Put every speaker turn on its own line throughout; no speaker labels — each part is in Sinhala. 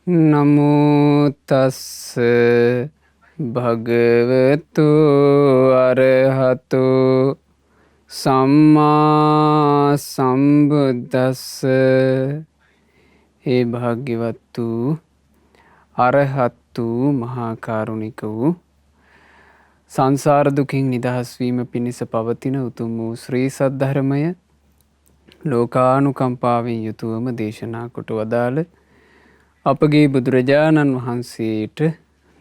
නමෝ තස්ස භගවතු අරහතු සම්මා සම්බුද්දස්ස. ඒ භාග්‍යවත් වූ අරහත් වූ මහා කරුණික වූ සංසාර දුකින් නිදහස් වීම පිණිස පවතින උතුම් වූ ශ්‍රී සද්ධර්මය ලෝකානුකම්පාවෙන් යුතුවම දේශනා කොට වදාළ අපගේ බුදුරජාණන් වහන්සේට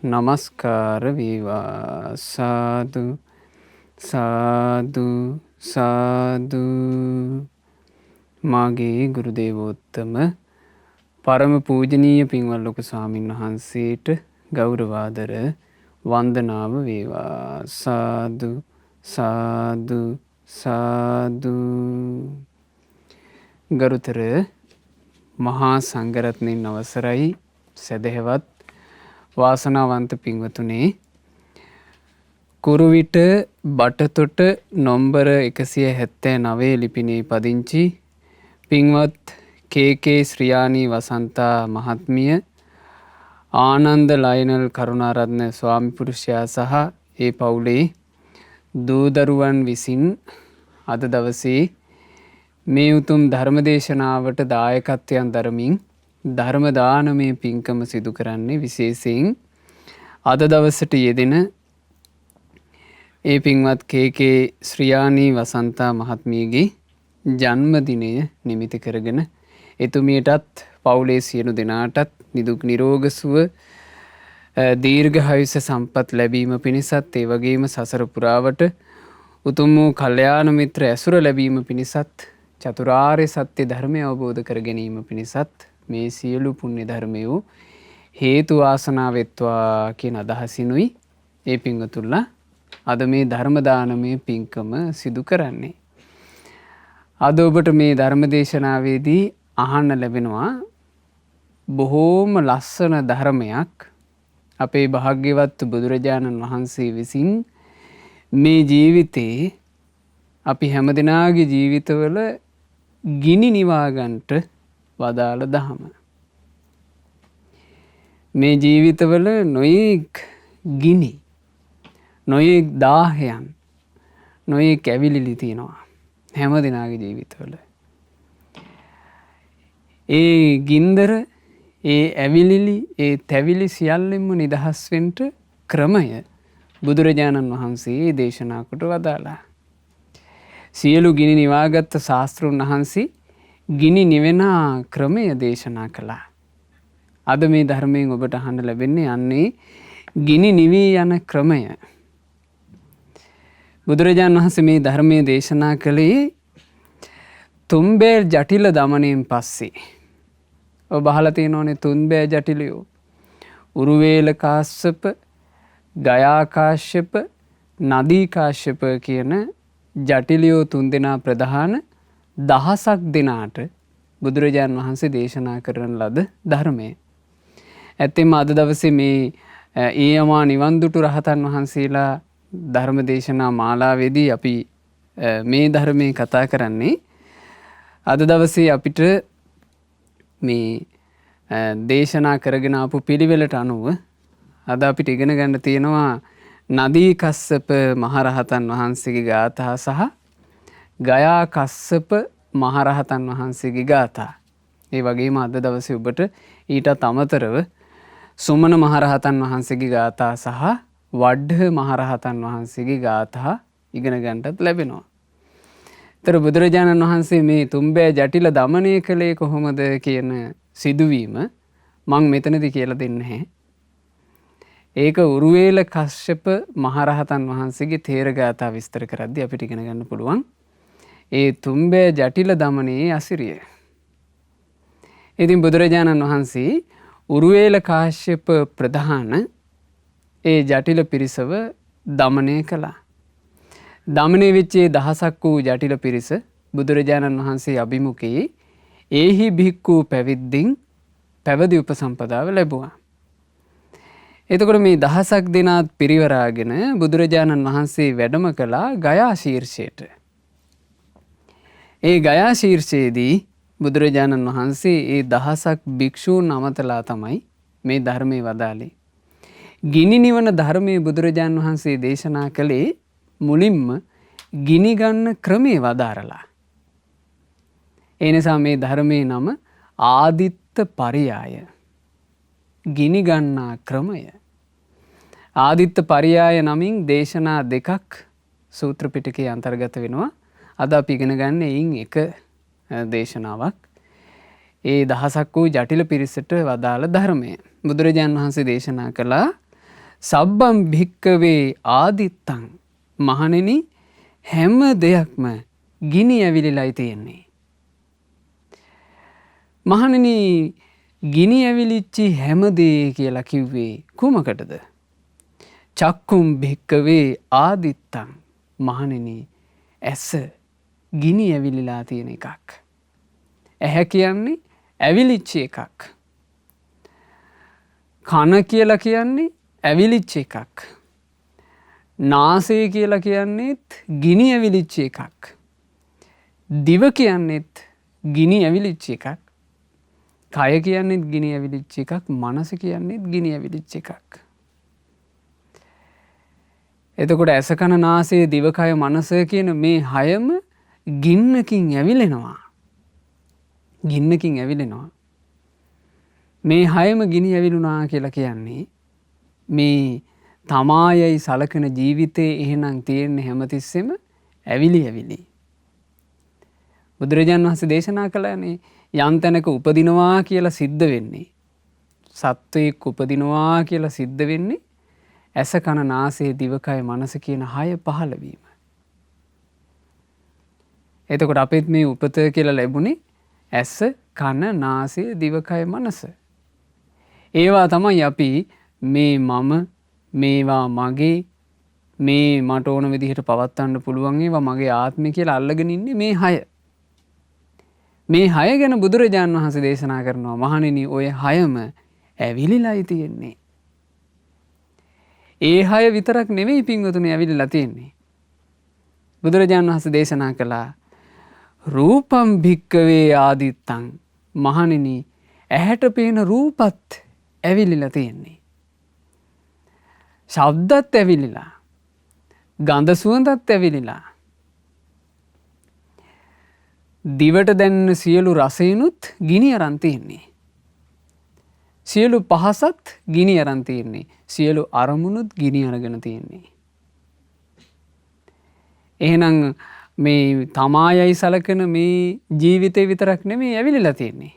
නමස්කාර වේවා. සාදු සාදු සාදු. මාගේ ගුරු දේවෝත්තම පරම පූජනීය පින්වත් ලොකු ස්වාමින් වහන්සේට ගෞරවාදර වන්දනාව වේවා. සාදු සාදු සාදු. ගරුතර මහා සංඝරත්නයන් අවසරයි. සදහෙවත් වාසනාවන්ත පින්වතුනේ, කුරුවිට බටතොට නොම්බර 179 ලිපිනේ පදිංචි පින්වත් කේ.කේ. ශ්‍රියානී වසන්තා මහත්මිය, ආනන්ද ලයනල් කරුණාරත්න ස්වාමි පුරුෂයා සහ ඒ පවුලේ දූදරුවන් විසින් අද දවසේ මේ උතුම් ධර්මදේශනාවට දායකත්වයන් දරමින් ධර්ම දානමය පින්කම සිදු කරන්නේ. විශේෂයෙන් අද දවසට යෙදෙන ඒ පින්වත් කේ.කේ. ශ්‍රියානී වසන්තා මහත්මියගේ ජන්මදිනය නිමිති කරගෙන එතුමියටත් පවුලේ සියලු දෙනාටත් නිදුක් නිරෝග සුව දීර්ඝායුෂ සම්පත් ලැබීම පිණිසත්, ඒ වගේම සසර පුරාවට උතුම් වූ කල්යාණ මිත්‍ර ඇසුර ලැබීම පිණිසත්, චතුරාර්ය සත්‍ය ධර්මය අවබෝධ කර ගැනීම පිණිසත් මේ සියලු පුණ්‍ය ධර්මයෝ හේතු වාසනා වෙත්වා කියන අදහසිනුයි ඒ පින්වතුන්ලා අද මේ ධර්ම දානමය පින්කම සිදු කරන්නේ. අද ඔබට මේ ධර්ම දේශනාවේදී අහන්න ලැබෙනවා බොහෝම ලස්සන ධර්මයක්. අපේ භාග්‍යවත් බුදුරජාණන් වහන්සේ විසින් මේ ජීවිතේ අපි හැමදෙනාගේ ජීවිතවල ගිනි නිවාගන්ට වදාළ දහම. මේ ජීවිතවල නොයෙක් ගිනි, නොයෙක් දාහයන්, නොයෙක් ඇවිලිලි තියෙනවා හැම දෙනාගේ ජීවිතවල. ඒ ගින්දර, ඒ ඇවිලිලි, ඒ තැවිලි සියල්ලෙන්ම නිදහස් වෙන්න ක්‍රමය බුදුරජාණන් වහන්සේ දේශනා කොට වදාලා. සියලු ගිනි නිවාගත් ශාස්ත්‍රඥ වහන්සේ ගිනි නිවෙන ක්‍රමය දේශනා කළා. අද මේ ධර්මයෙන් ඔබට අහන්න ලැබෙන්නේ යන්නේ ගිනි නිවී යන ක්‍රමය. බුදුරජාණන් වහන්සේ මේ ධර්මයේ දේශනා කළේ තුන්බෑ ජටිල දමනයෙන් පස්සේ. ඔබ අහලා තියෙනවනේ තුන්බෑ ජටිලයෝ. උරුවේල කාශ්‍යප, ගයා කාශ්‍යප, නදී කාශ්‍යප කියන ජටිලයෝ 3 දෙනා ප්‍රධාන 1000ක් දෙනාට බුදුරජාණන් වහන්සේ දේශනා කරන ලද ධර්මය. ඇත්තෙන්ම අද දවසේ මේ ඊයමා නිවන් දුටු රහතන් වහන්සේලා ධර්ම දේශනා මාලාවේදී අපි මේ ධර්මයේ කතා කරන්නේ. අද දවසේ අපිට මේ දේශනා කරගෙන ආපු පිළිවෙලට අනුව අද අපිට ඉගෙන ගන්න තියෙනවා නදී කස්සප මහරහතන් වහන්සේගේ ගාථා සහ ගයා කස්සප මහරහතන් වහන්සේගේ ගාථා. ඒ වගේම අද දවසේ ඔබට ඊටත් අමතරව සුමන මහරහතන් වහන්සේගේ ගාථා සහ වඩ්ඩ මහරහතන් වහන්සේගේ ගාථා ඉගෙන ගන්නටත් ලැබෙනවා. තර බුදුරජාණන් වහන්සේ මේ තුන්බෑ ජටිල දමනය කළේ කොහොමද කියන සිදුවීම මං මෙතනදි කියලා දෙන්නේ නැහැ. ඒක උරුවේල කශ්‍යප මහරහතන් වහන්සේගේ තේර ගාථා විස්තර කරද්දී අපිට ඉගෙන ගන්න පුළුවන් ඒ තුන්බෑ ජටිල දමනයේ අසිරිය. ඉතින් බුදුරජාණන් වහන්සේ උරුවේල කාශ්‍යප ප්‍රධාන ඒ ජටිල පිරිසව දමනය කළා. දමනය වෙච්ච 1000ක් වූ ජටිල පිරිස බුදුරජාණන් වහන්සේ අභිමුඛයේ ඒහි භික්ඛු පැවිද්දෙන් පැවිදි උපසම්පදාව ලැබුවා. එතකොට මේ 1000ක් දෙනාත් පිරිවරාගෙන බුදුරජාණන් වහන්සේ වැඩම කළා ගයා ශීර්ෂයට. ඒ ගයා ශීර්ෂයේදී බුදුරජාණන් වහන්සේ ඒ දහසක් භික්ෂූන් අමතලා තමයි මේ ධර්මයේ වදාළේ. ගිනි නිවන ධර්මයේ බුදුරජාන් වහන්සේ දේශනා කළේ මුලින්ම ගිනි ගන්න ක්‍රමේ වදාරලා. ඒ නිසා මේ ධර්මයේ නම ආදිත්ත පරියාය. ගිනි ගන්නා ක්‍රමය. ආදිත්ත පරියාය නමින් දේශනා දෙකක් සූත්‍ර පිටකයේ අන්තර්ගත වෙනවා. අද අපි ඉගෙන ගන්න එයින් එක දේශනාවක්. ඒ දහසක් වූ ජටිල පිරිසට වදාළ ධර්මය. බුදුරජාණන් වහන්සේ දේශනා කළා සබ්බම් භික්කවේ ආදිත්තං. මහණෙනි හැම දෙයක්ම ගිනි ඇවිලිලයි තියෙන්නේ. මහණෙනි ගිනි ඇවිලිච්චි හැම දේ කියලා කිව්වේ කුමකටද? චක්කුම් භික්කවේ ආදිත්තං. මහණෙනි ඇස ගිනි ඇවිලිලා තියෙන එකක්. ඇහැ කියන්නේ ඇවිලිච්ච එකක්. කන කියලා කියන්නේ ඇවිලිච්ච එකක්. නාසය කියලා කියන්නේත් ගිනි ඇවිලිච්ච එකක්. දිව කියන්නේත් ගිනි ඇවිලිච්ච එකක්. කය කියන්නේත් ගිනි ඇවිලිච්ච එකක්. මනස කියන්නේත් ගිනි ඇවිලිච්ච එකක්. එතකොට ඇස කන නාසය දිවකය මනස කියන මේ හයම ගින්නකින් ඇවිලෙනවා. ගින්නකින් ඇවිලෙනවා. මේ හයම ගිනි ඇවිලුණා කියලා කියන්නේ මේ තමායයි සලකන ජීවිතේ එහෙනම් තියෙන්නේ හැමතිස්සෙම ඇවිලි ඇවිලි. බුදුරජාණන් වහන්සේ දේශනා කළානේ යම් තැනක උපදිනවා කියලා සිද්ධ වෙන්නේ. සත්වයෙක් උපදිනවා කියලා සිද්ධ වෙන්නේ ඇස කන නාසය දිවකය මනස කියන හය පහළ වීම. එතකොට අපිත් මේ උපත කියලා ලැබුණේ ඇස කන නාසය දිවකය මනස. ඒවා තමයි අපි මේ මම මේවා මගේ මේ මට ඕන විදිහට පවත්වන්න පුළුවන් ඒවා මගේ ආත්මය කියලා අල්ලගෙන ඉන්නේ මේ හය. මේ හය ගැන බුදුරජාණන් වහන්සේ දේශනා කරනවා මහණෙනි ඔය හයම ඇවිලිලායි තියෙන්නේ. ඒ හය විතරක් නෙවෙයි පින්වතුනි ඇවිලිලා තියෙන්නේ. බුදුරජාණන් වහන්සේ දේශනා කළා රූපම් භික්කවේ ආදිත්තං. මහණෙනි ඇහැට පේන රූපත් ඇවිලිලා තියෙන්නේ. ශබ්දත් ඇවිලිලා. ගන්ධ සුවඳත් ඇවිලිලා. දිවට දැනෙන සියලු රසයනුත් ගිනි අරන් තියෙන්නේ. සියලු පහසත් ගිනි අරන් තියෙන්නේ. සියලු අරමුණුත් ගිනි අරගෙන තියෙන්නේ. එහෙනම් මේ තමායයි සලකන මේ ජීවිතේ විතරක් නෙමෙයි ඇවිලිලා තියෙන්නේ.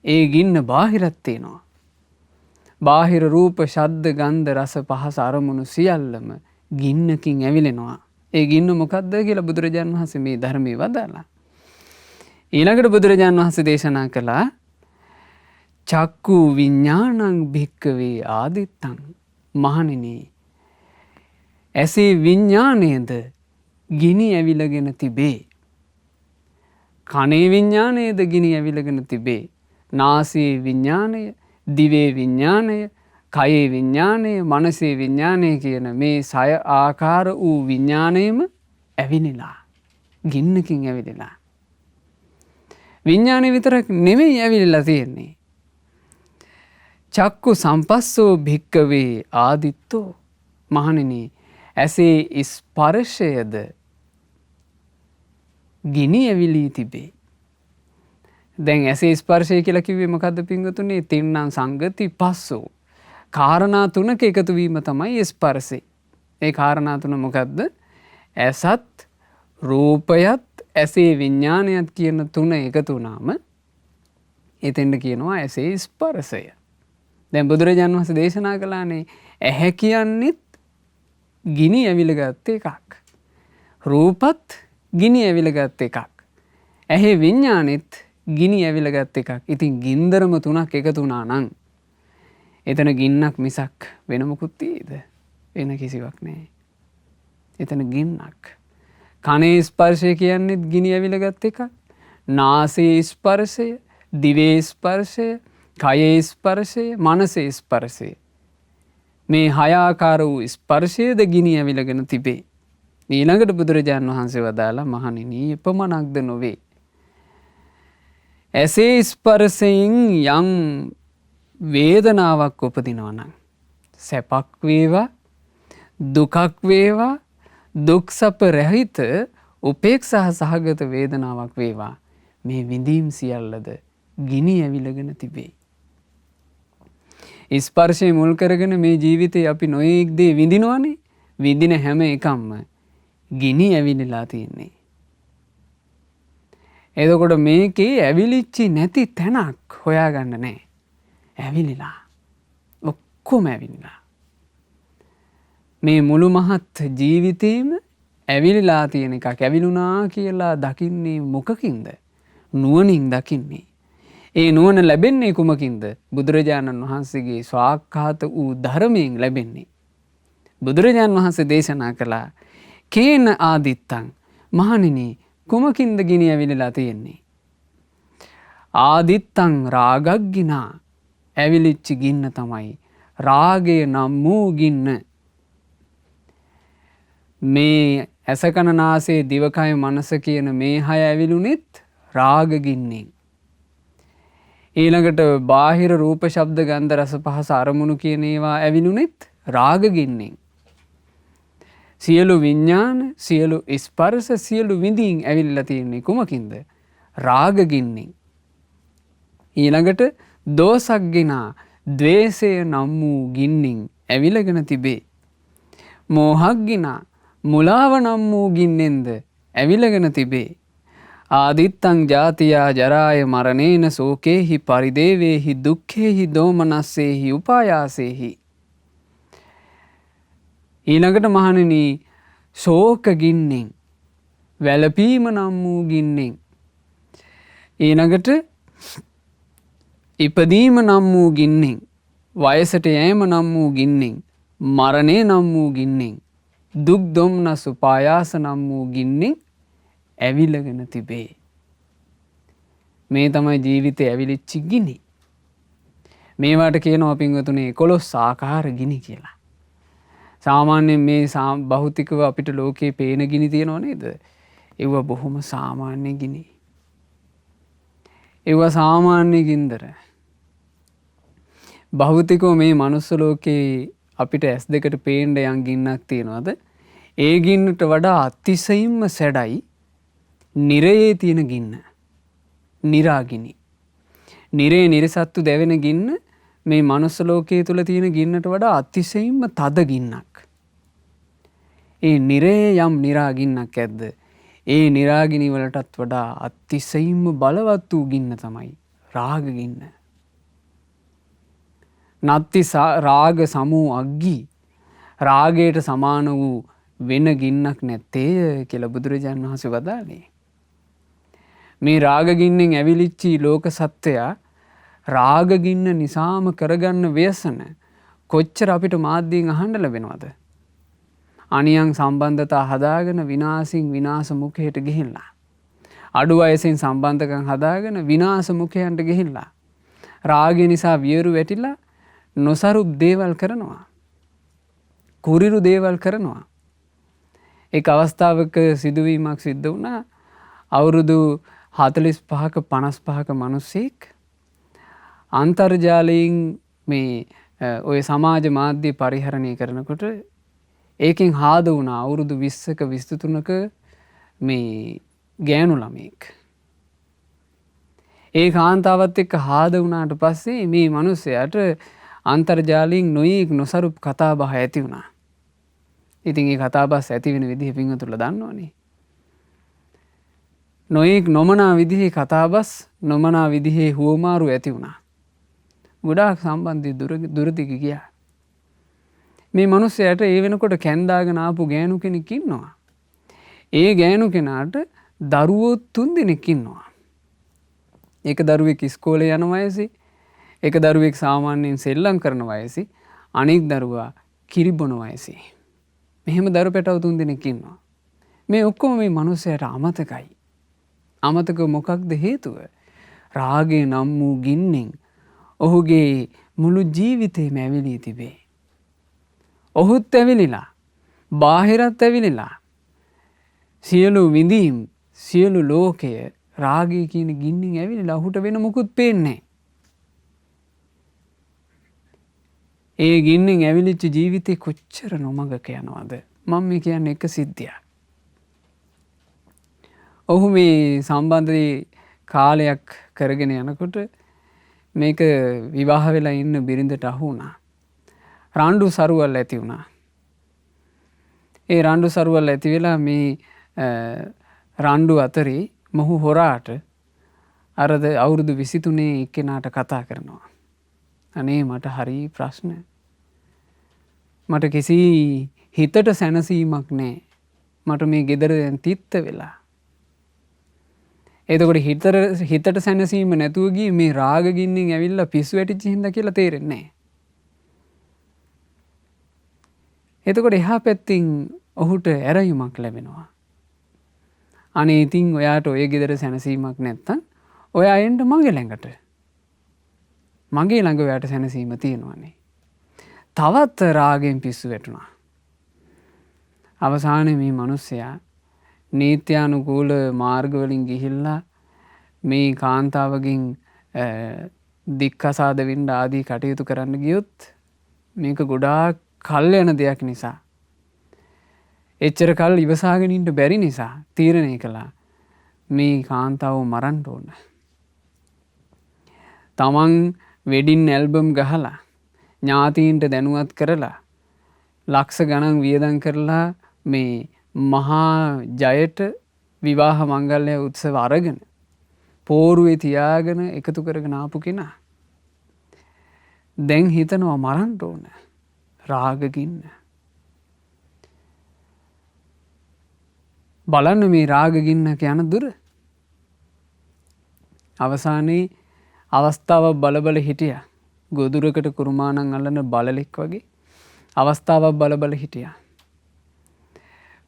ඒ ගින්න බාහිරත් තියෙනවා. බාහිර රූප, ශබ්ද, ගන්ධ, රස, පහස, අරමුණු සියල්ලම ගින්නකින් ඇවිලෙනවා. ඒ ගින්න මොකක්ද කියලා බුදුරජාණන් වහන්සේ මේ ධර්මයේ වදාළා. ඊළඟට බුදුරජාණන් වහන්සේ දේශනා කළා චක්කු විඥානං භික්කවේ ආදිත්තං. මහණෙනි ඇසේ විඥාණයද ගිනි ඇවිලගෙන තිබේ. කනේ විඥාණයද ගිනි ඇවිලගෙන තිබේ. නාසයේ විඥාණය, දිවේ විඥාණය, කයේ විඥාණය, මනසේ විඥාණය කියන මේ සය ආකාර වූ විඥාණයම ඇවිලිලා. ගින්නකින් ඇවිලිලා. විඥාණය විතරක් නෙමෙයි ඇවිලිලා තියෙන්නේ. චක්කු සම්පස්සෝ භික්කවේ ආදිත්තෝ. මහණෙනි ඇසේ ස්පර්ශයද ගිනි ඇවිලී තිබේ. දැන් ඇසේ ස්පර්ශය කියලා කිව්වේ මොකද්ද පින්වතුනි? තින්නම් සංගති පස්සෝ. කාරණා තුනක එකතු වීම තමයි ස්පර්ශය. ඒ කාරණා තුන මොකද්ද? ඇසත් රූපයත් ඇසේ විඥානයත් කියන තුන එකතු වුණාම එතෙන්ද කියනවා ඇසේ ස්පර්ශය. දැන් බුදුරජාණන් වහන්සේ දේශනා කළානේ ඇහැ කියන්නේත් ගිනි ඇවිලගත් එකක්. රූපත් ගිනි ඇවිලගත් එකක්. ඇහි විඥානෙත් ගිනි ඇවිලගත් එකක්. ඉතින් ගින්දරම තුනක් එකතු වුණා නම් එතන ගින්නක් මිසක් වෙන මොකුත් තියෙද? වෙන කිසිවක් නැහැ. එතන ගින්නක්. කනේ ස්පර්ශය කියන්නේත් ගිනි ඇවිලගත් එකක්. නාසයේ ස්පර්ශය, දිවේ ස්පර්ශය, කයේ ස්පර්ශය, මනසේ ස්පර්ශය. මේ හය ආකාර වූ ස්පර්ශයද ගිනි ඇවිලගෙන තිබේ. ඊළඟට බුදුරජාණන් වහන්සේ වදාලා මහණෙනි එපමණක්ද නොවේ. ඇසේ ස්පර්ශයෙන් යම් වේදනාවක් උපදිනවා නම් සැපක් වේවා දුකක් වේවා දුක් සැප රහිත උපේක්ෂා සහගත වේදනාවක් වේවා මේ විඳීම් සියල්ලද ගිනි ඇවිලගෙන තිබේ. ස්පර්ශය මුල් කරගෙන මේ ජීවිතේ අපි නොයෙක් දේ විඳිනවනේ. විඳින හැම එකක්ම ගිනි ඇවිලලා තියෙන්නේ. එතකොට මේකේ ඇවිලිච්චි නැති තැනක් හොයාගන්න නැහැ. ඇවිලිලා. ඔක්කොම ඇවිලිලා. මේ මුළු මහත් ජීවිතේම ඇවිලිලා තියෙන එකක්. ඇවිලුණා කියලා දකින්නේ මොකකින්ද? නුවණින් දකින්නේ. ඒ නුවණ ලැබෙන්නේ කුමකින්ද? බුදුරජාණන් වහන්සේගේ ස්වාක්ඛාත වූ ධර්මයෙන් ලැබෙන්නේ. බුදුරජාණන් වහන්සේ දේශනා කළා කේන ආදිත්තං මහණෙනි කුමකින්ද ගිනි ඇවිලලා තියෙන්නේ? ආදිත්තං රාගග්ගිනා ඇවිලිච්ච ගින්න තමයි රාගය නම් වූ ගින්න. මේ ඇසකන නාසය දිවකය මනස කියන මේ හය ඇවිලුනෙත් රාග ගින්නෙන්. ඊළඟට බාහිර රූප ශබ්ද ගන්ධ රස පහස අරමුණු කියන ඒවා ඇවිලුනෙත් රාග ගින්නෙන්. සියලු විඥාන සියලු ස්පර්ශ සියලු විඳීම් ඇවිල්ලා තියෙන්නේ කුමකින්ද? රාග ගින්නෙන්. ඊළඟට දෝසග්ගිනා ද්වේෂය නම් වූ ගින්නෙන් ඇවිලගෙන තිබේ. මෝහග්ගිනා මුලාව නම් වූ ගින්නෙන්ද ඇවිලගෙන තිබේ. ආදිත්තං ජාතියා ජරාය මරණේන සෝකේහි පරිදේවේහි දුක්ඛේහි දෝමනස්සේහි උපායාසේහි. ඊළඟට මහණෙනි ශෝක ගින්නෙන් වැළපීම නම් වූ ගින්නෙන් ඊළඟට ඉපදීම නම් වූ ගින්නෙන් වයසට යෑම නම් වූ ගින්නෙන් මරණය නම් වූ ගින්නෙන් දුක් දොම්නස් උපායාස නම් වූ ගින්නෙන් ඇවිලගෙන තිබේ. මේ තමයි ජීවිතේ ඇවිලිච්ච ගිනි. මේවට කියනවා පින්වතුනි 11 ආකාර ගිනි කියලා. සාමාන්‍යයෙන් මේ භෞතිකව අපිට ලෝකේ පේන ගිනි තියෙනව නේද? ඒව බොහොම සාමාන්‍ය ගිනි. ඒව සාමාන්‍ය ගින්දර. භෞතිකව මේ මනුස්ස ලෝකේ අපිට ඇස් දෙකට පේන්න යම් ගින්නක් තියෙනවද? ඒ ගින්නට වඩා අතිශයින්ම සැඩයි නිරයේ තියෙන ගින්න. නිරාගිනි. නිරේ නිරසත්තු දැවෙන ගින්න මේ මනුස්ස ලෝකයේ තුල තියෙන ගින්නට වඩා අතිශයින්ම තද ගින්නක්. ඒ නිරේ යම් නිරාගින්නක් ඇද්ද? ඒ නිරාගිනි වලටත් වඩා අතිශයින්ම බලවත් වූ ගින්න තමයි රාග ගින්න. නත්ති රාග සමූ අග්ගි රාගයට සමාන වූ වෙන ගින්නක් නැත්තේ කියලා බුදුරජාණන් වහන්සේ වදාළේ. මේ රාග ගින්නෙන් ඇවිලිච්ච ලෝක සත්වයා රාග ගින්න නිසාම කරගන්න ව්‍යසන කොච්චර අපිට මාධ්‍යයෙන් අහන්න ලැබෙනවද? අනියන් සම්බන්ධතා හදාගෙන විනාශින් විනාශ මුඛයට ගිහිල්ලා. අඩු වයසෙන් සම්බන්ධකම් හදාගෙන විනාශ මුඛයන්ට ගිහිල්ලා. රාගය නිසා වියරු වැටිලා නොසරුප් දේවල් කරනවා. කුරිරු දේවල් කරනවා. එක් අවස්ථාවක සිදුවීමක් සිද්ධ වුණා. අවුරුදු 45ක 55ක මිනිස්සෙක් අන්තර්ජාලයෙන් මේ ඔය සමාජ මාධ්‍ය පරිහරණය කරනකොට ඒකෙන් හාද වුණා අවුරුදු 20ක 23ක මේ ගෑනු ළමෙක්. ඒ කාන්තාවත් එක්ක හාද වුණාට පස්සේ මේ මිනිස්සයාට අන්තර්ජාලයෙන් නොයෙක් නොසරුප් කතාබහ ඇති වුණා. ඉතින් ඒ කතාබහ ඇති වෙන විදිහ පින්වතුන්ලා දන්නවනේ. නොයෙක් නොමනා විදිහේ කතාබස් නොමනා විදිහේ හුවමාරු ඇති වුණා. ගොඩාක් සම්බන්ධي දුරදිග ගියා. මේ මිනිස්සයාට ඒ වෙනකොට කැන්දාගෙන ආපු ගෑනු කෙනෙක් ඉන්නවා. ඒ ගෑනු කෙනාට දරුවෝ 3 දෙනෙක් ඉන්නවා. එක දරුවෙක් ඉස්කෝලේ යන වයසේ, එක දරුවෙක් සාමාන්‍යයෙන් සෙල්ලම් කරන වයසේ, අනෙක් දරුවා කිරිබොන වයසේ. මෙහෙම දරු පැටව 3 දෙනෙක් ඉන්නවා. මේ ඔක්කොම මේ මිනිස්සයාට අමතකයි. අමතක මොකක්ද හේතුව? රාගය නම් වූ ගින්නෙන් ඔහුගේ මුළු ජීවිතේම ඇවිලී තිබේ. ඔහුත් ඇවිලිලා, බාහිරත් ඇවිලිලා. සියලු විඳීම්, සියලු ලෝකය රාගය කියන ගින්නෙන් ඇවිලිලා ඔහුට වෙන මොකුත් පේන්නේ නැහැ. ඒ ගින්නෙන් ඇවිලිච්ච ජීවිතේ කොච්චර නොමගක යනවද? මම මේ කියන්නේ එක සිද්ධියක්. ඔහු මේ සම්බන්ධයේ කාලයක් කරගෙන යනකොට මේක විවාහ වෙලා ඉන්න බිරිඳට අහු වුණා. රණ්ඩු සරුවල් ඇති වුණා. ඒ රණ්ඩු සරුවල් ඇති වෙලා මේ රණ්ඩු අතරේ මොහු හොරාට අරද අවුරුදු 23 එක්කෙනාට කතා කරනවා. අනේ මට හරි ප්‍රශ්න. මට කිසි හිතට සැනසීමක් නැහැ. මට මේ ගෙදර දැන් තිත්ත වෙලා. එතකොට හිතට සැනසීම නැතුව ගියේ මේ රාග ගින්නෙන් ඇවිල්ලා පිස්සු වැටිච්ච හින්දා කියලා තේරෙන්නේ නැහැ. එතකොට එහා පැත්තෙන් ඔහුට ඇරයුමක් ලැබෙනවා. අනේ ඉතින් ඔයාට ඔය ගෙදර සැනසීමක් නැත්තම් ඔයා එන්න මගේ ළඟට. මගේ ළඟ ඔයාට සැනසීම තියෙනවානේ. තවත් රාගෙන් පිස්සු වැටුණා. අවසානයේ මේ මිනිස්සයා නීත්‍යානුකූල මාර්ගවලින් ගිහිල්ලා මේ කාන්තාවගෙන් දික්කසාද වෙන්න ආදී කටයුතු කරන්න ගියොත් මේක ගොඩාක් කල් යන දෙයක් නිසා එච්චර කල් ඉවසාගෙන ඉන්න බැරි නිසා තීරණය කළා මේ කාන්තාව මරන්න ඕන. තමන් වෙඩින් ඇල්බම් ගහලා ඥාතීන්ට දැනුවත් කරලා ලක්ෂ ගණන් වියදම් කරලා මේ මහා ජයට විවාහ මංගල්‍ය උත්සව අරගෙන පෝරුවේ තියාගෙන එකතු කරගෙන ආපු කෙනා දැන් හිතනවා මරන්න ඕන. රාගකින්න බලන්න මේ රාගගින්නක යන දුර. අවසානයේ අවස්ථාවක් බලබල හිටියා. ගොදුරකට කුරුමානම් අල්ලන බලලෙක් වගේ අවස්ථාවක් බලබල හිටියා.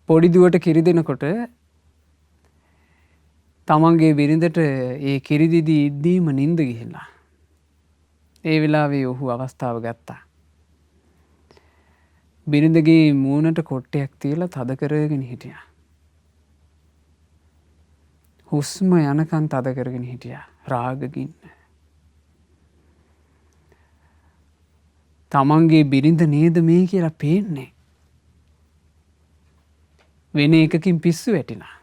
පොඩි දුවට කිරි දෙනකොට තමන්ගේ බිරිඳට ඒ කිරිදිදී ඉද්දීම නිින්ද ගිහිල්ලා. ඒ වෙලාවේ ඔහු අවස්ථාව ගත්තා. බිරිඳගේ මූණට කොට්ටයක් තියලා තද කරගෙන හිටියා. හුස්ම යනකන් තද කරගෙන හිටියා. රාගකින්න. තමන්ගේ බිරිඳ නේද මේ කියලා පේන්නේ. වෙන එකකින් පිස්සු වැටිලා.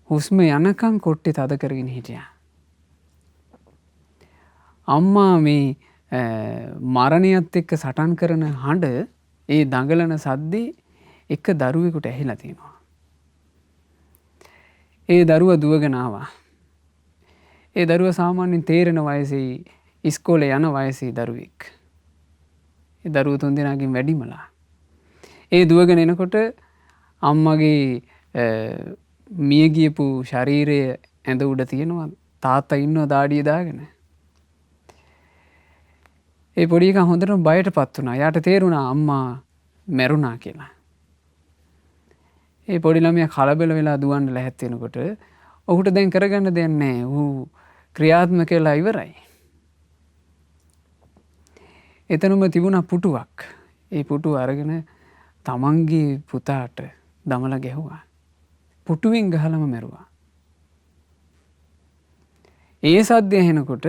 හුස්ම යනකන් කොට්ටේ තද කරගෙන හිටියා. අම්මා මේ මරණයත් එක්ක සටන් කරන හඬ ඒ දඟලන සද්දේ එක දරුවෙකුට ඇහිලා තියෙනවා. ඒ දරුවා දුවගෙන ආවා. ඒ දරුවා සාමාන්‍යයෙන් තේරෙන වයසේ ඉස්කෝලේ යන වයසේ දරුවෙක්. ඒ දරුවෝ 3 දෙනාගෙන් වැඩිමලා. ඒ දුවගෙන එනකොට අම්මගේ මිය ගියපු ශරීරය ඇඳ උඩ තියෙනවා. තාත්තා ඉන්නවා දාඩිය දාගෙන. ඒ පොඩි එකා හොඳටම බයටපත් වුණා. යාට තේරුණා අම්මා මැරුණා කියලා. ඒ පොඩි ළමයා කලබල වෙලා දුවන්න ලැහැත් වෙනකොට ඔහුට දැන් කරගන්න දෙයක් නැහැ. ඌ ක්‍රියාත්මක වෙලා ඉවරයි. එතනම තිබුණා පුටුවක්. ඒ පුටුව අරගෙන තමන්ගේ පුතාට දමලා ගැහුවා. පුටුවෙන් ගහලම මැරුවා. ඒ සද්දය ඇහෙනකොට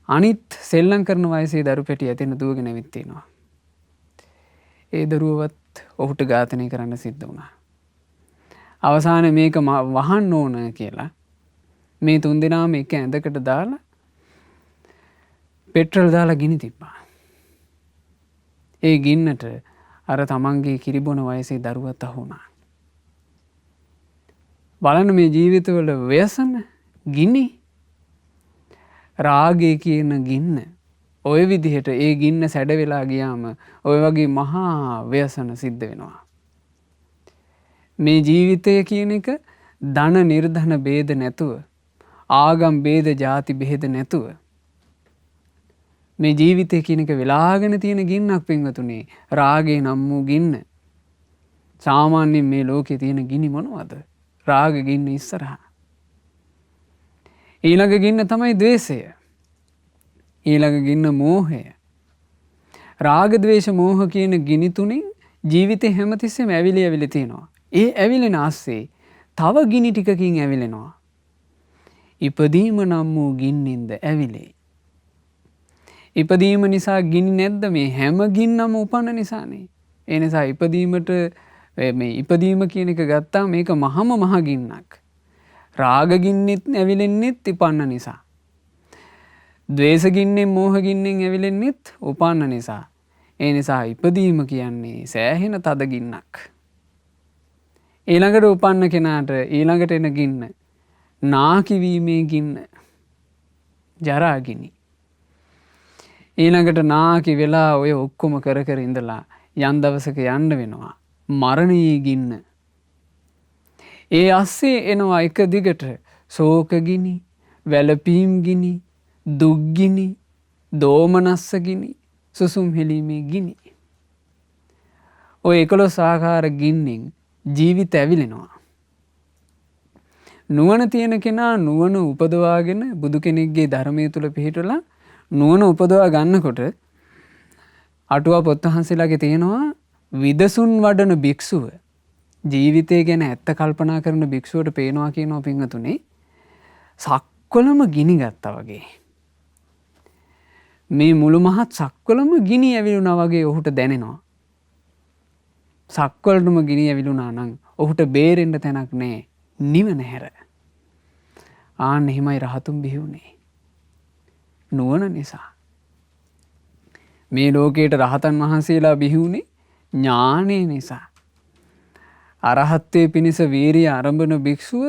අනිත් සෙල්ලම් කරන වයසේ දරු පැටිය එතන දුවගෙන ඇවිත් තිනවා. ඒ දරුවවත් ඔහුට ඝාතනය කරන්න සිද්ධ වුණා. අවසානයේ මේක වහන්න ඕන කියලා මේ 3 දෙනාම එක ඇඳකට දාලා පෙට්‍රල් දාලා ගිනි තිබ්බා. ඒ ගින්නට අර තමන්ගේ කිරිබොන වයසේ දරුවත් අහු වුණා. බලන්න මේ ජීවිතවල ව්‍යසන ගිනි රාගය කියන ගින්න ඔය විදිහට ඒ ගින්න සැඩ වෙලා ගියාම ඔය වගේ මහා ව්‍යසන සිද්ධ වෙනවා. මේ ජීවිතය කියන එක ධන නිර්ධන ભેද නැතුව ආගම් ભેද ಜಾති ભેද නැතුව මේ ජීවිතය කියන එක වෙලාගෙන තියෙන ගින්නක් පින්වතුනි. රාගේ නම් වූ ගින්න. සාමාන්‍යයෙන් මේ ලෝකේ තියෙන ගිනි මොනවද? රාග ගින්න ඉස්සරහා. ඊළඟ ගින්න තමයි ද්වේෂය. ඊළඟ ගින්න මෝහය. රාග ද්වේෂ මෝහ කියන ගිනි තුنين ජීවිතේ හැමතිස්සෙම ඇවිලි තියෙනවා. ඒ ඇවිලෙන ASCII තව ගිනි ටිකකින් ඇවිලෙනවා. ඉපදීම නම් වූ ගින්නින්ද ඇවිලේ. ඉපදීම නිසා ගිනි නැද්ද? මේ හැම ගින්නම උපන්න නිසානේ. ඒ නිසා ඉපදීමට මේ ඉපදීම කියන එක ගත්තාම මේක මහම මහ ගින්නක්. රාග ගින්නෙත් ඇවිලෙන්නෙත් ඉපන්න නිසා. ද්වේෂ ගින්නෙන් මෝහ ගින්නෙන් ඇවිලෙන්නෙත් උපන්න නිසා. ඒ නිසා ඉපදීම කියන්නේ සෑහෙන තද ගින්නක්. ඊළඟට උපන්න කෙනාට ඊළඟට එන ගින්න නාකිවීමේ ගින්න, ජරා ගිනි. ඊළඟට නාකි වෙලා ඔය ඔක්කොම කර කර ඉඳලා යම් දවසක යන්න වෙනවා මරණීය ගින්න. ඒ අස්සේ එනවා එක දිගට ශෝක ගිනි, වැළපීම් ගිනි, දුක් ගිනි, දෝමනස්ස ගිනි, සුසුම් හෙලීමේ ගිනි. ඔය 11 ආකාර ගින්නෙන් ජීවිත ඇවිලෙනවා. නුවණ තියෙන කෙනා නුවණ උපදවාගෙන බුදු කෙනෙක්ගේ ධර්මයේ තුල පිහිටලා නුවණ උපදවා ගන්නකොට අටුවා පොත් වහන්සේලාගේ තියෙනවා විදසුන් වඩන භික්ෂුව ජීවිතය ගැන ඇත්ත කල්පනා කරන භික්ෂුවට පේනවා කියනවා පින්වතුනි සක්වලම ගිනි ගත්තා වගේ. මේ මුළු මහත් සක්වලම ගිනි ඇවිලුණා වගේ ඔහුට දැනෙනවා. සක්වලටම ගිනි ඇවිලුණා නම් ඔහුට බේරෙන්න තැනක් නැහැ නිවන හැර. ආන්න එහෙමයි රහතුන් බිහි වුණේ. නුවණ නිසා. මේ ලෝකයට රහතන් වහන්සේලා බිහි වුණේ ඥානය නිසා. අරහත්ත්වයේ පිණිස වීරිය ආරම්භන භික්ෂුව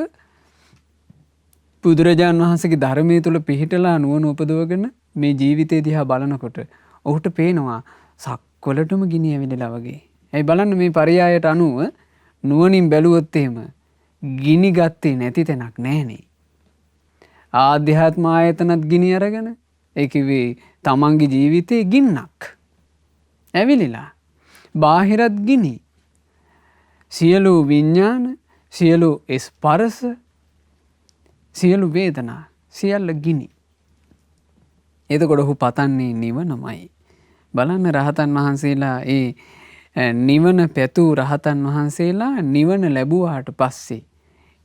බුදුරජාන් වහන්සේගේ ධර්මයේ තුල පිහිටලා නුවණ උපදවගෙන මේ ජීවිතය දිහා බලනකොට ඔහුට පේනවා සක්වලටම ගිනි ඇවිදලා වගේ. ඇයි බලන්න මේ පරයයට අනුව නුවණින් බැලුවොත් එහෙම ගිනි ගත්තේ නැති තැනක් නැහනේ. ආධ්‍යාත්ම ආයතනත් ගිනි අරගෙන ඒ කිව්වේ තමන්ගේ ජීවිතේ ගින්නක්. ඇවිලිලා. බාහිරත් ගිනි. සියලු විඥාන, සියලු ස්පර්ශ, සියලු වේදනා සියල්ල ගිනි. එතකොට ඔහු පතන්නේ නිවනමයි. බලන්න රහතන් වහන්සේලා ඒ නිවන පැතූ රහතන් වහන්සේලා නිවන ලැබුවාට පස්සේ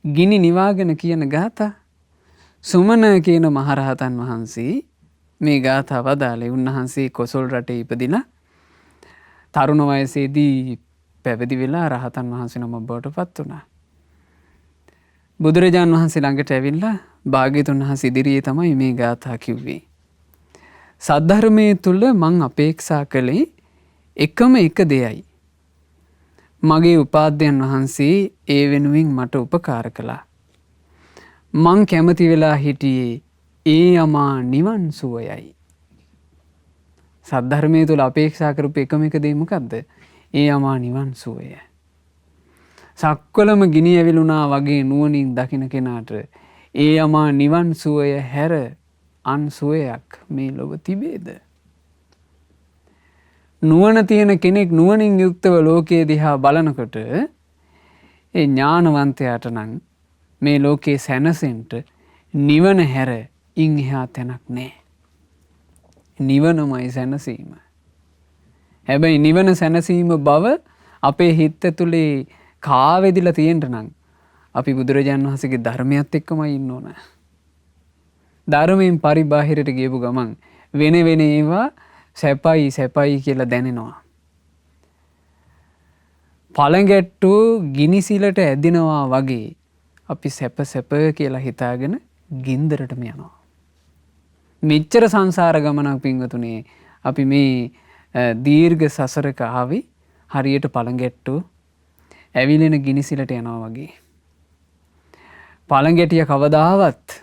ගිනි නිවාගෙන කියන ගාථා සුමන කියන මහරහතන් වහන්සේ මේ ගාථා වදාළේ. උන්වහන්සේ කොසල් රටේ ඉපදිලා තරුණ වයසේදී පැවිදි වෙලා රහතන් වහන්සේ නමක් බවට පත් වුණා. බුදුරජාන් වහන්සේ ළඟට ඇවිල්ලා භාග්‍යතුන් වහන්සේ ඉදිරියේ තමයි මේ ගාථා කිව්වේ. සද්ධර්මයේ තුල මං අපේක්ෂා කළේ එකම එක දෙයයි. මගේ උපාධ්‍යයන් වහන්සේ ඒ වෙනුවෙන් මට උපකාර කළා. මං කැමති වෙලා හිටියේ ඒ අමා නිවන් සුවයයි. සද්ධර්මයේ තුල අපේක්ෂා කරපු එකම එක දේ මොකද්ද? ඒ අමා නිවන් සුවය. සක්වලම ගිනි ඇවිලුණා වගේ නුවණින් දකින කෙනාට ඒ අමා නිවන් සුවය හැර අන් සුවයක් මේ ලොව තිබේද? නුවණ තියෙන කෙනෙක් නුවණින් යුක්තව ලෝකයේ දිහා බලනකොට ඒ ඥානවන්තයාට නම් මේ ලෝකේ සැනසෙන්න නිවන හැර ඉන් එහා තැනක් නැහැ. නිවනමයි සැනසීම. හැබැයි නිවන සැනසීම බව අපේ හිත ඇතුලේ කාවැදිලා තියෙන්න නම් අපි බුදුරජාණන් වහන්සේගේ ධර්මයත් එක්කමයි ඉන්න ඕන. ධර්මයෙන් පරිබාහිරට ගියපු ගමන් වෙන වෙන ඒවා සැපයි සැපයි කියලා දැනෙනවා. පළඟැට්ටු ගිනිසිලට ඇදිනවා වගේ අපි සැප සැප කියලා හිතාගෙන ගින්දරටම යනවා. මෙච්චර සංසාර ගමනක් පින්වතුනේ අපි මේ දීර්ඝ සසරක ආවේ හරියට පළඟැට්ටු ඇවිලෙන ගිනිසිලට යනවා වගේ. පළඟැටිය කවදාවත්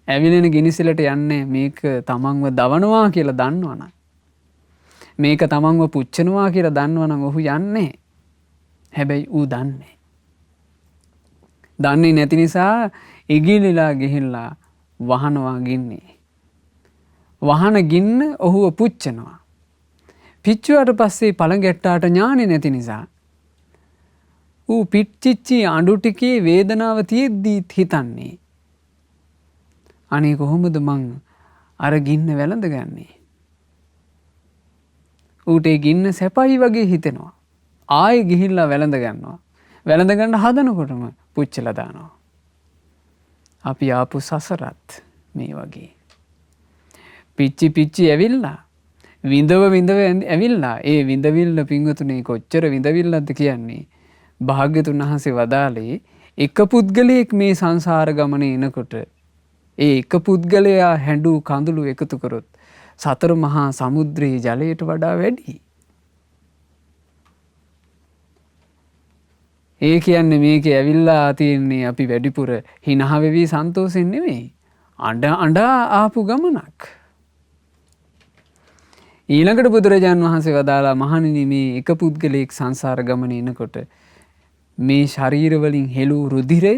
ඇවිලෙන ගිනිසිලට යන්නේ මේක තමන්ව දවනවා කියලා දන්නවනම්. මේක තමන්ව පුච්චනවා කියලා දන්නවනම් ඔහු යන්නේ. හැබැයි ඌ දන්නේ. දන්නේ නැති නිසා ඉගිලිලා ගිහිල්ලා වහනවා ගින්නේ. වහන ගින්න ඔහුව පුච්චනවා. පිච්චුවට පස්සේ පළඟැට්ටාට ඥානෙ නැති නිසා ඌ පිච්චිච්චි අඬු ටිකේ වේදනාව තියෙද්දීත් හිතන්නේ අනේ කොහොමද මං අර ගින්න වැළඳගන්නේ? ඌට ඒ ගින්න සැපයි වගේ හිතෙනවා. ආයෙ ගිහිල්ලා වැළඳ ගන්නවා. වැළඳ ගන්න හදනකොටම පුච්චලා දානවා. අපි ආපු සසරත් මේ වගේ. පිච්චි පිච්චි ඇවිල්ලා විඳව විඳව ඇවිල්ලා ඒ විඳවිල්ල පින්වතුනේ කොච්චර විඳවිල්ලක්ද කියන්නේ. භාග්‍යතුන් වහන්සේ වදාළේ එක පුද්ගලයෙක් මේ සංසාර ගමනේ එනකොට ඒ එක පුද්ගලයා හැඬු කඳුළු එකතු කරොත් සතර මහා සමුද්‍රයේ ජලයට වඩා වැඩි. ඒ කියන්නේ මේකේ ඇවිල්ලා තියෙන්නේ අපි වැඩිපුර හිනහ වෙවි සන්තෝෂෙන් නෙවෙයි. අඬා ආපු ගමනක්. ඊළඟට බුදුරජාන් වහන්සේ වදාලා මහණෙනි මේ එක පුද්ගලයෙක් සංසාර ගමනේ එනකොට මේ ශරීර වලින් හෙළූ රුධිරය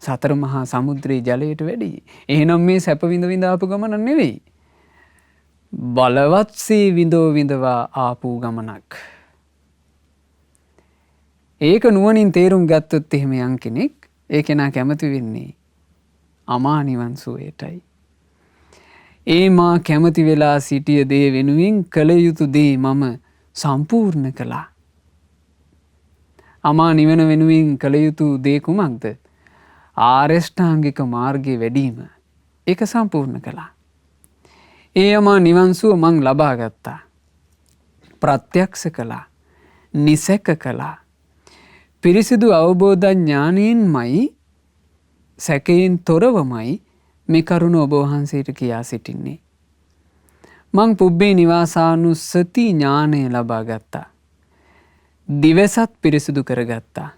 සතර මහා සමුද්‍රයේ ජලයට වැඩි. එහෙනම් මේ සැප විඳ විඳ ආපු ගමන නෙවෙයි. බලවත්සේ විඳවා ආපු ගමනක්. ඒක නුවණින් තේරුම් ගත්තොත් එහෙම යම් කෙනෙක් ඒ කෙනා කැමති වෙන්නේ අමා නිවන් සුවයටයි. ඒ මා කැමති වෙලා සිටිය දේ වෙනුවෙන් කළ යුතු දේ මම සම්පූර්ණ කළා. අමා නිවන වෙනුවෙන් කළ යුතු දේ කුමක්ද? ආරෂ්ඨාංගික මාර්ගයේ වැඩීම. ඒක සම්පූර්ණ කළා. ඒ අමා නිවන් සුව මං ලබා ගත්තා. ප්‍රත්‍යක්ෂ කළා. නිසක කළා. පිරිසිදු අවබෝධ ඥානයෙන්මයි සැකයෙන් තොරවමයි මේ කරුණ ඔබ වහන්සේට කියා සිටින්නේ. මං පුබ්බේ නිවාසානුස්සති ඥානය ලබා ගත්තා. දිවසත් පිරිසිදු කරගත්තා.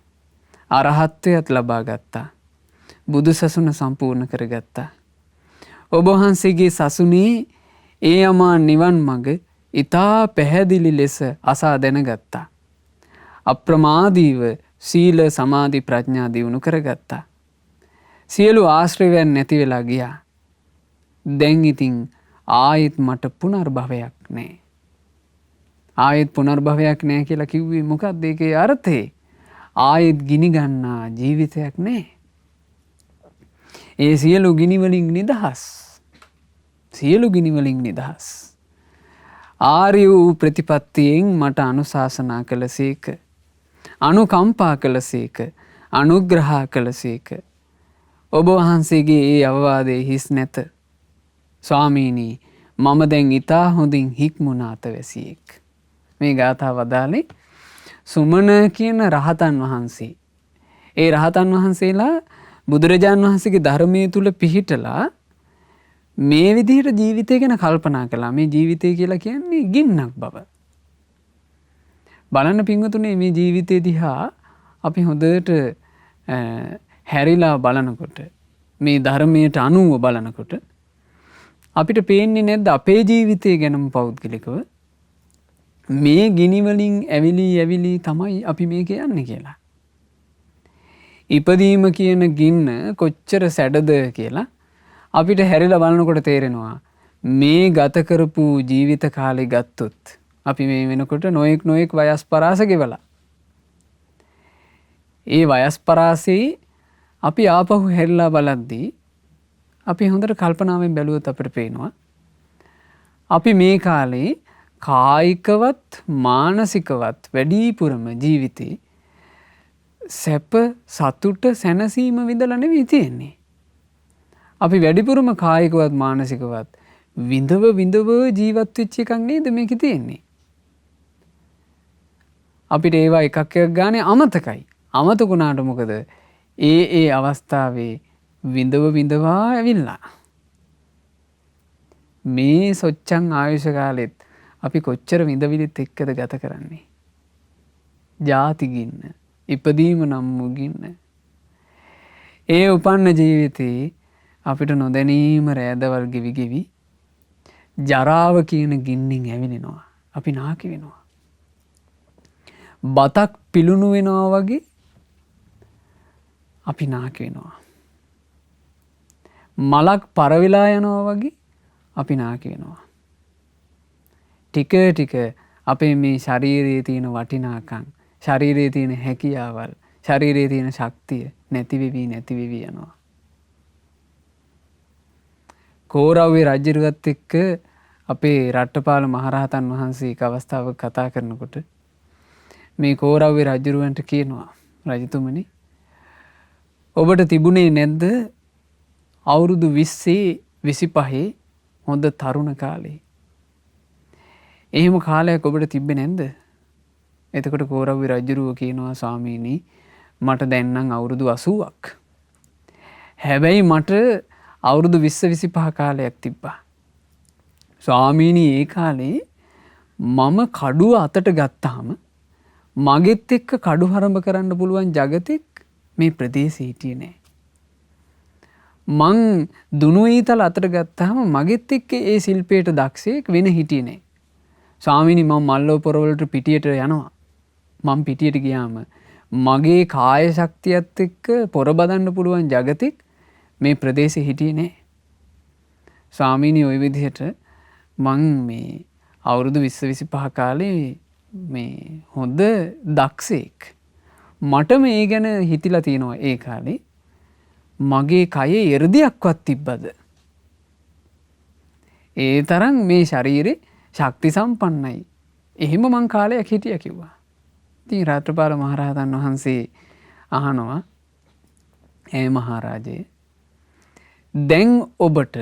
අරහත්වයත් ලබා ගත්තා. බුදු සසුන සම්පූර්ණ කරගත්තා. ඔබ වහන්සේගේ සසුනේ ඒ අමා නිවන් මඟ ඊතා පැහැදිලි ලෙස අසා දැනගත්තා. අප්‍රමාදීව සීල සමාධි ප්‍රඥා දියුණු කරගත්තා. සියලු ආශ්‍රයයන් නැති වෙලා ගියා. දැන් ඉතින් ආයෙත් මට පුනර්භවයක් නැහැ. ආයෙත් පුනර්භවයක් නැහැ කියලා කිව්වේ මොකක්ද ඒකේ අර්ථය? ආයෙත් ගිනි ගන්නා ජීවිතයක් නැහැ. ඒ සියලු ගිනි වලින් නිදහස්. සියලු ගිනි වලින් නිදහස්. ආර්ය වූ ප්‍රතිපත්තියෙන් මට අනුශාසනා කළසේක. අනුකම්පා කළසේක. අනුග්‍රහ කළසේක. ඔබ වහන්සේගේ ඒ අවවාදයේ හිස් නැත. ස්වාමීනි මම දැන් ඊතා හොඳින් හික්මුණාත වැසියෙක්. මේ ගාථා වදාළේ සුමන කියන රහතන් වහන්සේ. ඒ රහතන් වහන්සේලා බුදුරජාන් වහන්සේගේ ධර්මයේ තුල පිහිටලා මේ විදිහට ජීවිතය ගැන කල්පනා කළා. මේ ජීවිතය කියලා කියන්නේ ගින්නක් බව. බලන්න පින්වතුනි මේ ජීවිතය දිහා අපි හොඳට හැරිලා බලනකොට මේ ධර්මයට අනුව බලනකොට අපිට පේන්නේ නැද්ද අපේ ජීවිතය ගැනම පෞද්ගලිකව මේ ගිනි වලින් ඇවිලි තමයි අපි මේක යන්නේ කියලා. ඉපදීම කියන ගින්න කොච්චර සැඩද කියලා අපිට හැරිලා බලනකොට තේරෙනවා. මේ ගත කරපු ජීවිත කාලේ ගත්තොත් අපි මේ වෙනකොට නොඑක් වයස් පරාස ගෙවලා. ඒ වයස් පරාසයේ අපි ආපහු හැරිලා බලද්දී අපි හොඳට කල්පනාවෙන් බැලුවොත් අපිට පේනවා අපි මේ කාලේ කායිකවත් මානසිකවත් වැඩිපුරම ජීවිතේ සැප සතුට සැනසීම විඳලා නෙවෙයි තියෙන්නේ. අපි වැඩිපුරම කායිකවත් මානසිකවත් විඳව ජීවත් වෙච්ච එකක් නේද මේකේ තියෙන්නේ. අපිට ඒවා එකක් ගානේ අමතකයි. අමතකුණාට මොකද? ඒ අවස්ථාවේ විඳවා ඇවිල්ලා. මේ සොච්චන් ආයුෂ කාලෙත් අපි කොච්චර විඳවිලිත් එක්කද ගත කරන්නේ. ජාති ගින්න, ඉපදීම නම් මුගින්න. ඒ උපන්න ජීවිතේ අපිට නොදැනීම රෑදවල් ගෙවි ජරාව කියන ගින්නෙන් ඇවිලෙනවා. අපි නාකි වෙනවා. බතක් පිලුණු වෙනවා වගේ අපි නාකි වෙනවා. මලක් පරවිලා යනවා වගේ අපි නාකි වෙනවා. ටික අපේ මේ ශරීරයේ තියෙන වටිනාකම්, ශරීරයේ තියෙන හැකියාවල්, ශරීරයේ තියෙන ශක්තිය නැති වෙවි යනවා. කෝරව්වේ රජුරුවත් එක්ක අපේ රට්ටපාල මහරහතන් වහන්සේ එක අවස්ථාවක කතා කරනකොට මේ කෝරව්වේ රජුරුවන්ට කියනවා, රජතුමනි ඔබට තිබුණේ නැද්ද අවුරුදු 20 25 හොඳ තරුණ කාලේ? එහෙම කාලයක් ඔබට තිබ්බේ නැද්ද? එතකොට කෝරව්වේ රජුරුව කියනවා ස්වාමීනි මට දැන් නම් අවුරුදු 80ක්. හැබැයි මට අවුරුදු 20 25 කාලයක් තිබ්බා. ස්වාමීනි ඒ කාලේ මම කඩුව අතට ගත්තාම මගෙත් එක්ක කඩු හරඹ කරන්න පුළුවන් జగතෙක් මේ ප්‍රදේශේ හිටියේ නෑ. මං දුනු ඊතල අතට ගත්තාම මගෙත් එක්ක ඒ ශිල්පයට දක්ෂයෙක් වෙන හිටියේ නෑ. ස්වාමීනි මම මල්ලෝ පොරවලට පිටියට යනවා. මං පිටියට ගියාම මගේ කාය ශක්තියත් එක්ක පොර බදන්න පුළුවන් జగතෙක් මේ ප්‍රදේශේ හිටියේ නෑ. ස්වාමීනි ওই විදිහට මං මේ අවුරුදු 20 25 කාලේ මේ හොඳ දක්ෂයෙක්. මට මේ ගැන හිතිලා තියෙනවා ඒ කාලේ මගේ කයේ එර්දියක්වත් තිබ්බද? ඒ තරම් මේ ශරීරේ ශක්ති සම්පන්නයි. එහෙම මං කාලයක් හිටියා කිව්වා. ඉතින් රාත්‍රපාල මහරහතන් වහන්සේ අහනවා "ඒ මහරජේ දැන් ඔබට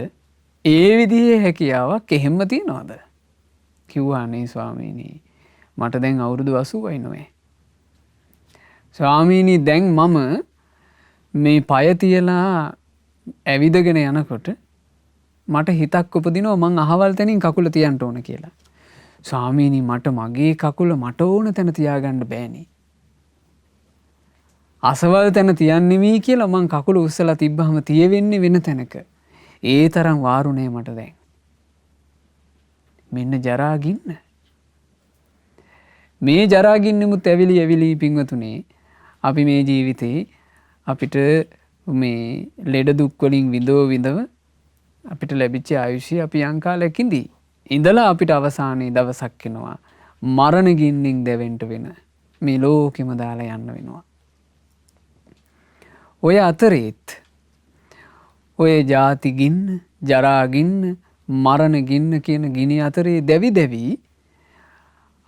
ඒ විදිහේ හැකියාවක් එහෙම තියනවද?" කිව්වා "අනේ ස්වාමීනි මට දැන් අවුරුදු 80යි නොවේ. ස්වාමීනි දැන් මම මේ පය තියලා ඇවිදගෙන යනකොට මට හිතක් උපදිනවා මං අහවල් තැනින් කකුල තියන්න ඕන කියලා. ස්වාමීනි මට මගේ කකුල මට ඕන තැන තියාගන්න බෑනේ. අසවල් තැන තියන්නෙමි කියලා මං කකුල උස්සලා තිබ්බහම තියෙවෙන්නේ වෙන තැනක. ඒ තරම් වාරුනේ මට දැන්. මෙන්න ජරා ගින්න. මේ ජරා ගින්නෙමුත් ඇවිලි පින්වතුනේ අපි මේ ජීවිතේ අපිට මේ ලෙඩ දුක් වලින් විඳව අපිට ලැබිච්ච ආයුෂය අපි යම් කාලයක් ඉඳලා අපිට අවසානයේ දවසක් එනවා මරණ ගින්නින් දැවෙන්න වෙන මේ ලෝකෙම දාලා යන්න වෙනවා. ඔය අතරේත් ඔය ජාති ගින්න, ජරා ගින්න, මරණ ගින්න කියන ගිනි අතරේ දැවි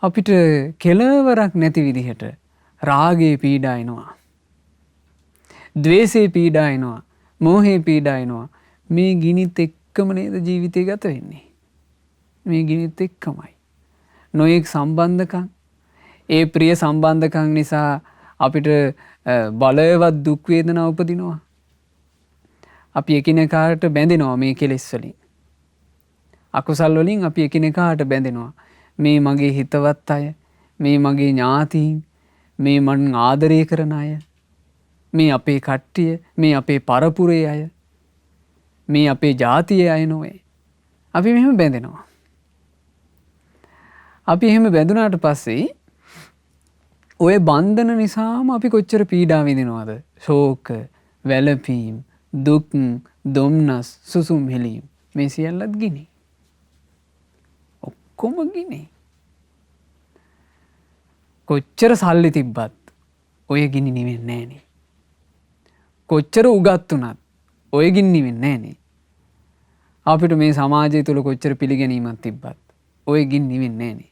අපිට කෙලවරක් නැති විදිහට රාගේ පීඩා එනවා. ද්වේෂේ පීඩා එනවා. මෝහේ පීඩා එනවා. මේ ගිනිත් එක්කම නේද ජීවිතය ගත වෙන්නේ. මේ ගිනිත් එක්කමයි. නොයෙක් සම්බන්ධකම් ඒ ප්‍රිය සම්බන්ධකම් නිසා අපිට බලවත් දුක් වේදනා උපදිනවා. අපි එකිනෙකාට බැඳෙනවා මේ කෙලෙස් වලින්. අකුසල් වලින් අපි එකිනෙකාට බැඳෙනවා. මේ මගේ හිතවත් අය, මේ මගේ ඥාතීන්, මේ මන් ආදරය කරන අය, මේ අපේ කට්ටිය, මේ අපේ පරපුරේ අය, මේ අපේ ජාතියේ අය නොවේ. අපි මෙහෙම බැඳෙනවා. අපි එහෙම බැඳුනාට පස්සේ ඔය බන්ධන නිසාම අපි කොච්චර පීඩා විඳිනවද? ශෝක, වැළපීම්, දුක්, දුම්නස්, සුසුම් හෙලීම් මේ සියල්ලත් ගිනි. ඔක්කොම ගිනි. කොච්චර සල්ලි තිබ්බත් ඔය ගිනි නිවෙන්නේ නැහනේ. කොච්චර උගත් වුණත් ඔය ගිනි නිවෙන්නේ නැහනේ. අපිට මේ සමාජය තුල කොච්චර පිළිගැනීමක් තිබ්බත් ඔය ගිනි නිවෙන්නේ නැහනේ.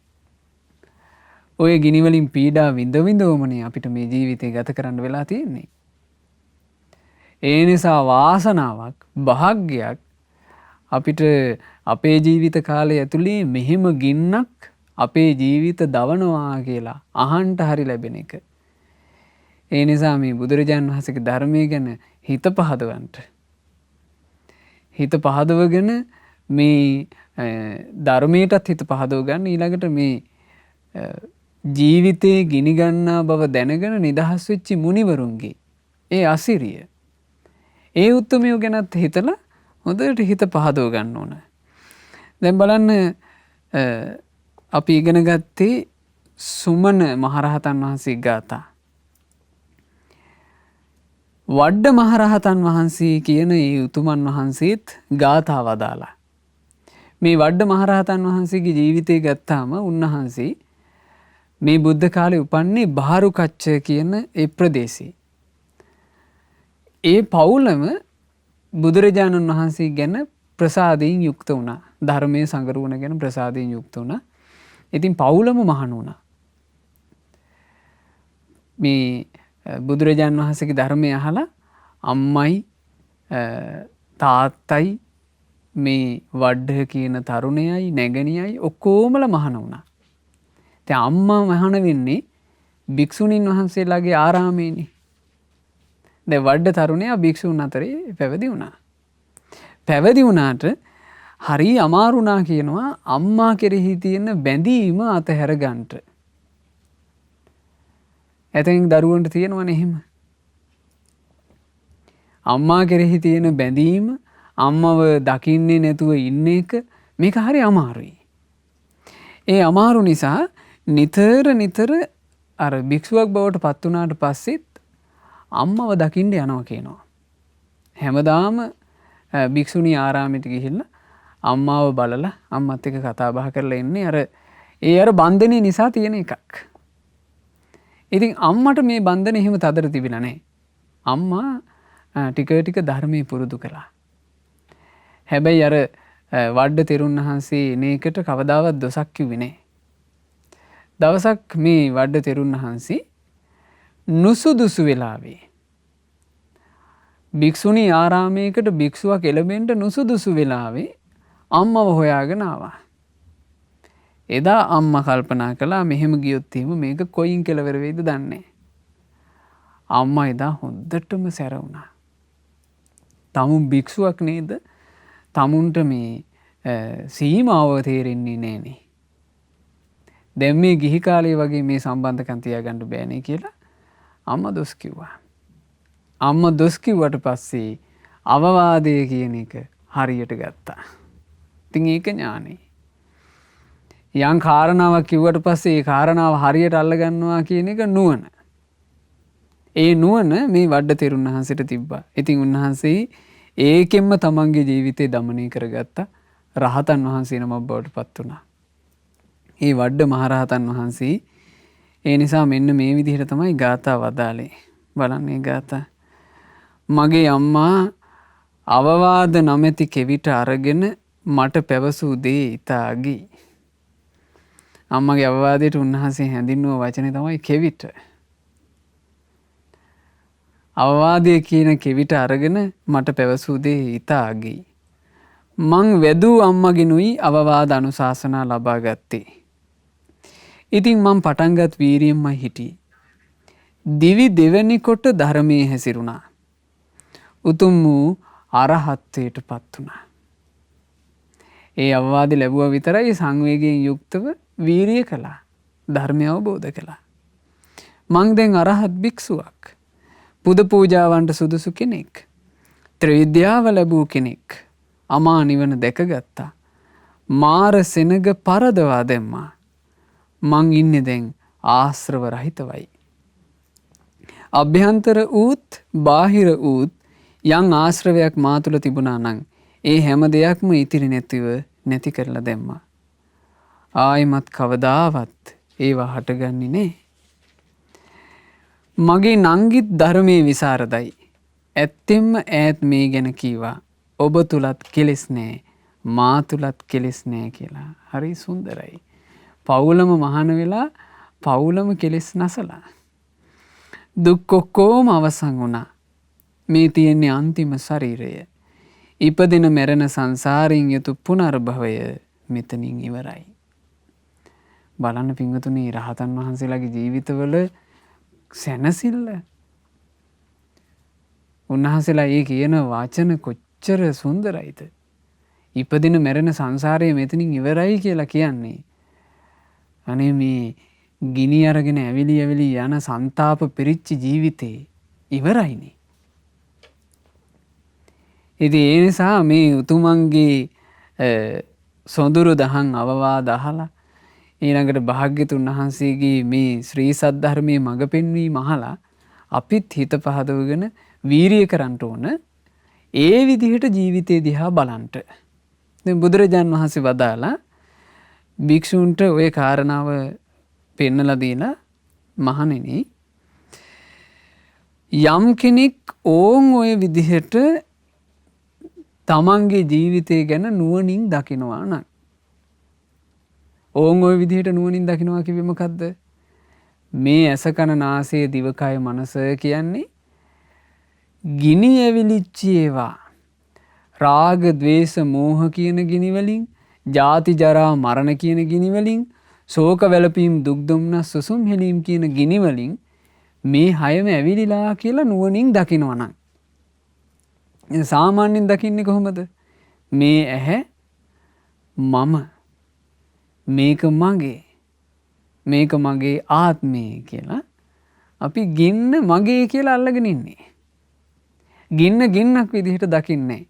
ඔය ගිනි වලින් පීඩා විඳවමනේ අපිට මේ ජීවිතේ ගත කරන්න වෙලා තියෙන්නේ. ඒ නිසා වාසනාවක් භාග්‍යයක් අපිට අපේ ජීවිත කාලය ඇතුලේ මෙහෙම ගින්නක් අපේ ජීවිත දවනවා කියලා අහන්න හරි ලැබෙන එක. ඒ නිසා මේ බුදුරජාණන් වහන්සේගේ ධර්මයේ ගැන හිත පහදවන්න. හිත පහදවගෙන මේ ධර්මයටත් හිත පහදව ගන්න ඊළඟට මේ ජීවිතේ ගිනි ගන්නා බව දැනගෙන නිදහස් වෙච්ච මුනිවරුන්ගේ ඒ අසිරිය ඒ උත්තරමිය ගැනත් හිතලා හොඳට හිත පහදව ගන්න ඕන. දැන් බලන්න අපි ඉගෙන ගත්තේ සුමන මහරහතන් වහන්සේ ගාථා. වඩ්ඩ මහරහතන් වහන්සේ කියන ඒ උතුමන් වහන්සේත් ගාථා වදාලා. මේ වඩ්ඩ මහරහතන් වහන්සේගේ ජීවිතය ගත්තාම උන්වහන්සේ මේ බුද්ධ කාලේ උපන්නේ බාරුකච්ච කියන ඒ ප්‍රදේශේ. ඒ පවුලම බුදුරජාණන් වහන්සේ ගැන ප්‍රසාදයෙන් යුක්ත වුණා. ධර්මයේ සංගරුවන ගැන ප්‍රසාදයෙන් යුක්ත වුණා. ඉතින් පවුලම මහණ වුණා. මේ බුදුරජාණන් වහන්සේගේ ධර්මය අහලා අම්මයි තාත්තයි මේ වඩ්ඩ කියන තරුණයයි නැගණියයි ඔක්කොමලා මහාන වුණා. දැන් අම්මා මහාන වෙන්නේ භික්ෂුණීන් වහන්සේලාගේ ආරාමේනේ. දැන් වඩ්ඩ තරුණයා භික්ෂුන් අතරේ පැවිදි වුණා. පැවිදි වුණාට හරි අමාරු වුණා කියනවා අම්මා කෙරෙහි තියෙන බැඳීම අතහැර ගන්නට. ඇතෙන් දරුවන්ට තියෙනවනේ එහෙම. අම්මා කෙරෙහි තියෙන බැඳීම අම්මව දකින්නේ නැතුව ඉන්න එක මේක හරි අමාරුයි. ඒ අමාරු නිසා නිතර අර භික්ෂුවක් බවට පත් වුණාට පස්සෙත් අම්මව දකින්න යනවා කියනවා. හැමදාම භික්ෂුණී ආරාමෙට ගිහිල්ලා අම්මාව බලලා අම්මත් එක්ක කතා බහ කරලා ඉන්නේ අර බන්ධනේ නිසා තියෙන එකක්. ඉතින් අම්මට මේ බන්ධනේ එහෙම තදට තිබිලා නැහැ. අම්මා ටික ධර්මයේ පුරුදු කළා. හැබැයි අර වඩ්ඩ තෙරුන් වහන්සේ එනේකට කවදාවත් දොසක් කිව්වේ නැහැ. දවසක් මේ වඩ්ඩ තෙරුන් වහන්සේ නුසුදුසු වෙලාවේ භික්ෂුණී ආරාමයකට භික්ෂුවක් එළඹෙන්න නුසුදුසු වෙලාවේ අම්මව හොයාගෙන ආවා. එදා අම්මා කල්පනා කළා මෙහෙම ගියොත් එහෙම මේක කොයින් කෙලවර වෙයිද දන්නේ. අම්මා එදා හොඳටම සැර වුණා. තමුන් භික්ෂුවක් නේද? තමුන්ට මේ සීමාව තේරෙන්නේ නෑනේ. දැන් මේ ගිහි කාලේ වගේ මේ සම්බන්ධකම් තියාගන්න බෑනේ කියලා අම්මා දොස් කිව්වා. අම්මා දොස් කිව්වට පස්සේ අවවාදය කියන එක හරියට ගත්තා. ඉතින් ඒක ඥානෙ. යම් කාරණාවක් කිව්වට පස්සේ ඒ කාරණාව හරියට අල්ලගන්නවා කියන එක නුවණ. ඒ නුවණ මේ වඩ්ඩ තෙරුන් වහන්සේට තිබ්බා. ඉතින් උන්වහන්සේ ඒකෙන්ම තමන්ගේ ජීවිතේ දමනය කරගත්තා. රහතන් වහන්සේ නමක් බවට පත් වුණා. ඒ වඩ්ඩ මහරහතන් වහන්සේ ඒ නිසා මෙන්න මේ විදිහට තමයි ගාථා වදාලේ. බලන්න මේ ගාථා. මගේ අම්මා අවවාද නැමැති කෙවිත අරගෙන මට පැවසූ දේ ඉතා අගී. අම්මගේ අවවාදයට උන්වහන්සේ හැඳින්වුව වචනේ තමයි කෙවිත. අවවාදය කියන කෙවිත අරගෙන මට පැවසූ දේ ඉතා අගී. මං වැදූ අම්මගෙනුයි අවවාද අනුශාසනා ලබා ගත්තේ. ඉතින් මං පටන්ගත් වීරියෙන්මයි හිටියේ. දිවි දෙවැනි කොට ධර්මයේ හැසිරුණා. උතුම් වූ අරහත්ත්වයට පත් වුණා. ඒ අවවාද ලැබුවා විතරයි සංවේගයෙන් යුක්තව වීරිය කළා. ධර්මය අවබෝධ කළා. මං දැන් අරහත් භික්ෂුවක්. පුද පූජාවන්ට සුදුසු කෙනෙක්. ත්‍රිවිද්‍යාව ලැබූ කෙනෙක්. අමා නිවන දැකගත්තා. මාර සෙනග පරදවා දැම්මා. මං ඉන්නේ දැන් ආශ්‍රව රහිතවයි. අභ්‍යන්තර ඌත් බාහිර ඌත් යම් ආශ්‍රවයක් මා තුළ තිබුණා නම් ඒ හැම දෙයක්ම ඉතිරි නැතිව නැති කරලා දැම්මා. ආයිමත් කවදාවත් ඒවා හටගන්නේ නෑ. මගේ නංගිත් ධර්මයේ විසරදයි. ඇත්තෙන්ම ඈත් මේ ගැන කීවා. ඔබ තුලත් කෙලෙස් නෑ, මා තුලත් කෙලෙස් නෑ කියලා. හරි සුන්දරයි. පවුලම මහාන වෙලා පවුලම කෙලෙස් නැසලා. දුක් ඔක්කොම අවසන් වුණා. මේ තියෙන්නේ අන්තිම ශරීරය. ඉපදෙන මැරෙන සංසාරයෙන් යුතු පුනර්භවය මෙතනින් ඉවරයි. බලන්න පින්වතුනි රහතන් වහන්සේලාගේ ජීවිතවල සැනසෙල්ල. උන්වහන්සේලා ඒ කියන වචන කොච්චර සුන්දරයිද. ඉපදින මැරෙන සංසාරය මෙතනින් ඉවරයි කියලා කියන්නේ. අනේ මේ ගිනි අරගෙන ඇවිලි යන සන්තාප පිරිච්ච ජීවිතේ ඉවරයිනේ. ඉතින් ඒ නිසා මේ උතුමන්ගේ සොඳුරු දහම් අවවාද අහලා ඊළඟට භාග්‍යතුන් වහන්සේගේ මේ ශ්‍රී සද්ධර්මයේ මඟ පෙන්වීම අහලා අපිත් හිත පහදවගෙන වීරිය කරන්න ඕන. ඒ විදිහට ජීවිතේ දිහා බලන්න. දැන් බුදුරජාන් වහන්සේ වදාලා භික්ෂුන්ට ওই කාරණාව පෙන්නලා දීලා මහණෙනි යම් කෙනෙක් ඕන් ওই විදිහට තමන්ගේ ජීවිතය ගැන නුවණින් දකිනවා නම් ඕන් ওই විදිහට නුවණින් දකිනවා කිව්වෙ මොකද්ද? මේ ඇස කන නාසය දිවකය මනස කියන්නේ ගිනි ඇවිලිච්ච ඒවා රාග, ద్వේෂ, මෝහ කියන ගිනි වලින්, ජාති, ජරා, මරණ කියන ගිනි වලින්, ශෝක වැළපීම්, දුක් දුම්නස්, සුසුම් හෙලීම් කියන ගිනි වලින් මේ හයම ඇවිලිලා කියලා නුවණින් දකිනවා නම් සාමාන්‍යයෙන් දකින්නේ කොහොමද? මේ ඇහැ මම, මේක මගේ, මේක මගේ ආත්මය කියලා අපි ගින්න මගේ කියලා අල්ලගෙන ඉන්නේ. ගින්න ගින්නක් විදිහට දකින්නේ.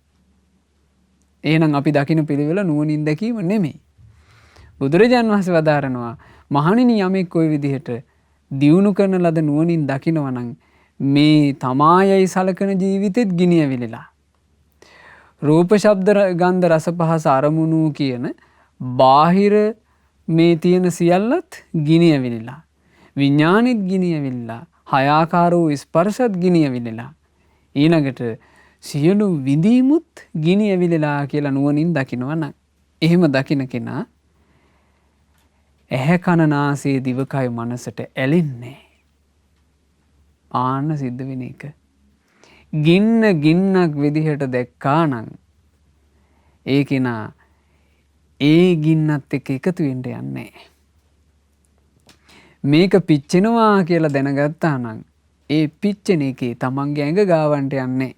එහෙනම් අපි දකින පිළිවෙල නුවණින් දැකීම නෙමෙයි. බුදුරජාන් වහන්සේ වදාරනවා මහණෙනි යමෙක් ওই විදිහට දියුණු කරන ලද නුවණින් දකිනවා නම් මේ තමායයි සලකන ජීවිතෙත් ගිනි ඇවිලලා. රූප, ශබ්ද, ගන්ධ, රස, පහස, අරමුණු කියන බාහිර මේ තියෙන සියල්ලත් ගිනි ඇවිලලා. විඥානෙත් ගිනි ඇවිලලා. හය ආකාර වූ ස්පර්ශත් ගිනි ඇවිලලා. ඊළඟට සියලු විඳීමුත් ගිනි ඇවිලලා කියලා නුවණින් දකිනවා නම් එහෙම දකින කෙනා ඇහැ කන නාසය දිවකය මනසට ඇලෙන්නේ. ආන්න සිද්ධ වෙන එක. ගින්න ගින්නක් විදිහට දැක්කා නම් ඒ කෙනා ඒ ගින්නත් එක්ක එකතු වෙන්න යන්නේ. මේක පිච්චෙනවා කියලා දැනගත්තා නම් ඒ පිච්චෙන එකේ තමන්ගේ ඇඟ ගාවන්ට යන්නේ.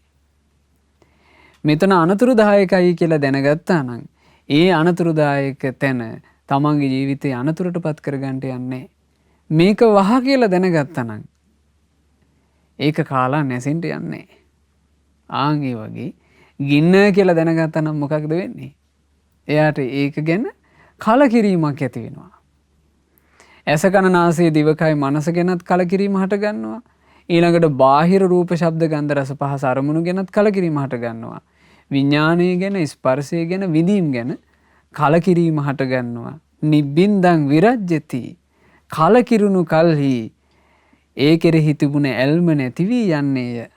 මෙතන අනතුරුදායකයි කියලා දැනගත්තා නම් ඒ අනතුරුදායක තැන තමන්ගේ ජීවිතේ අනතුරටපත් කරගන්නට යන්නේ. මේක වහ කියලා දැනගත්තා නම් ඒක කාලා නැසෙන්න යන්නේ. ආන් ඒ වගේ ගින්න කියලා දැනගත්තා නම් මොකක්ද වෙන්නේ? එයාට ඒක ගැන කලකිරීමක් ඇති වෙනවා. ඇස කන නාසය දිවකය මනස ගැනත් කලකිරීම හට ගන්නවා. ඊළඟට බාහිර රූප, ශබ්ද, ගන්ධ, රස, පහස, අරමුණු ගැනත් කලකිරීම හට ගන්නවා. විඥානය ගැන, ස්පර්ශය ගැන, විඳීම් ගැන කලකිරීම හට ගන්නවා. නිබ්බින්දං විරජ්‍යති. කලකිරුණු කල්හි ඒ කෙරෙහි තිබුණ ඇල්ම නැති වී යන්නේය.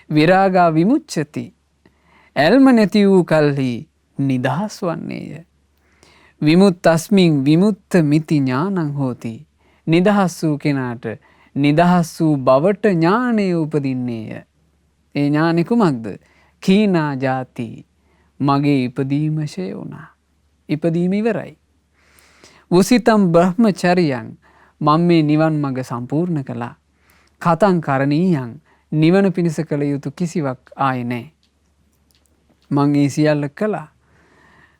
විරාගා විමුච්ඡති. ඇල්ම නැති වූ කල්හි නිදහස් වන්නේය. විමුක්තස්මින් විමුක්ත මිති ඥානං හෝති. නිදහස් වූ කෙනාට නිදහස් වූ බවට ඥානය උපදින්නේය. ඒ ඥානෙ කුමක්ද? කීනා ජාති. මගේ ඉපදීම ෂය වුණා. ඉපදීම ඉවරයි. උසිතම් බ්‍රහ්මචරියං. මම මේ නිවන් මඟ සම්පූර්ණ කළා. කතං කරණීයං. නිවන පිණිස කළ යුතු කිසිවක් ආයේ නැහැ. මං ඒ සියල්ල කළා.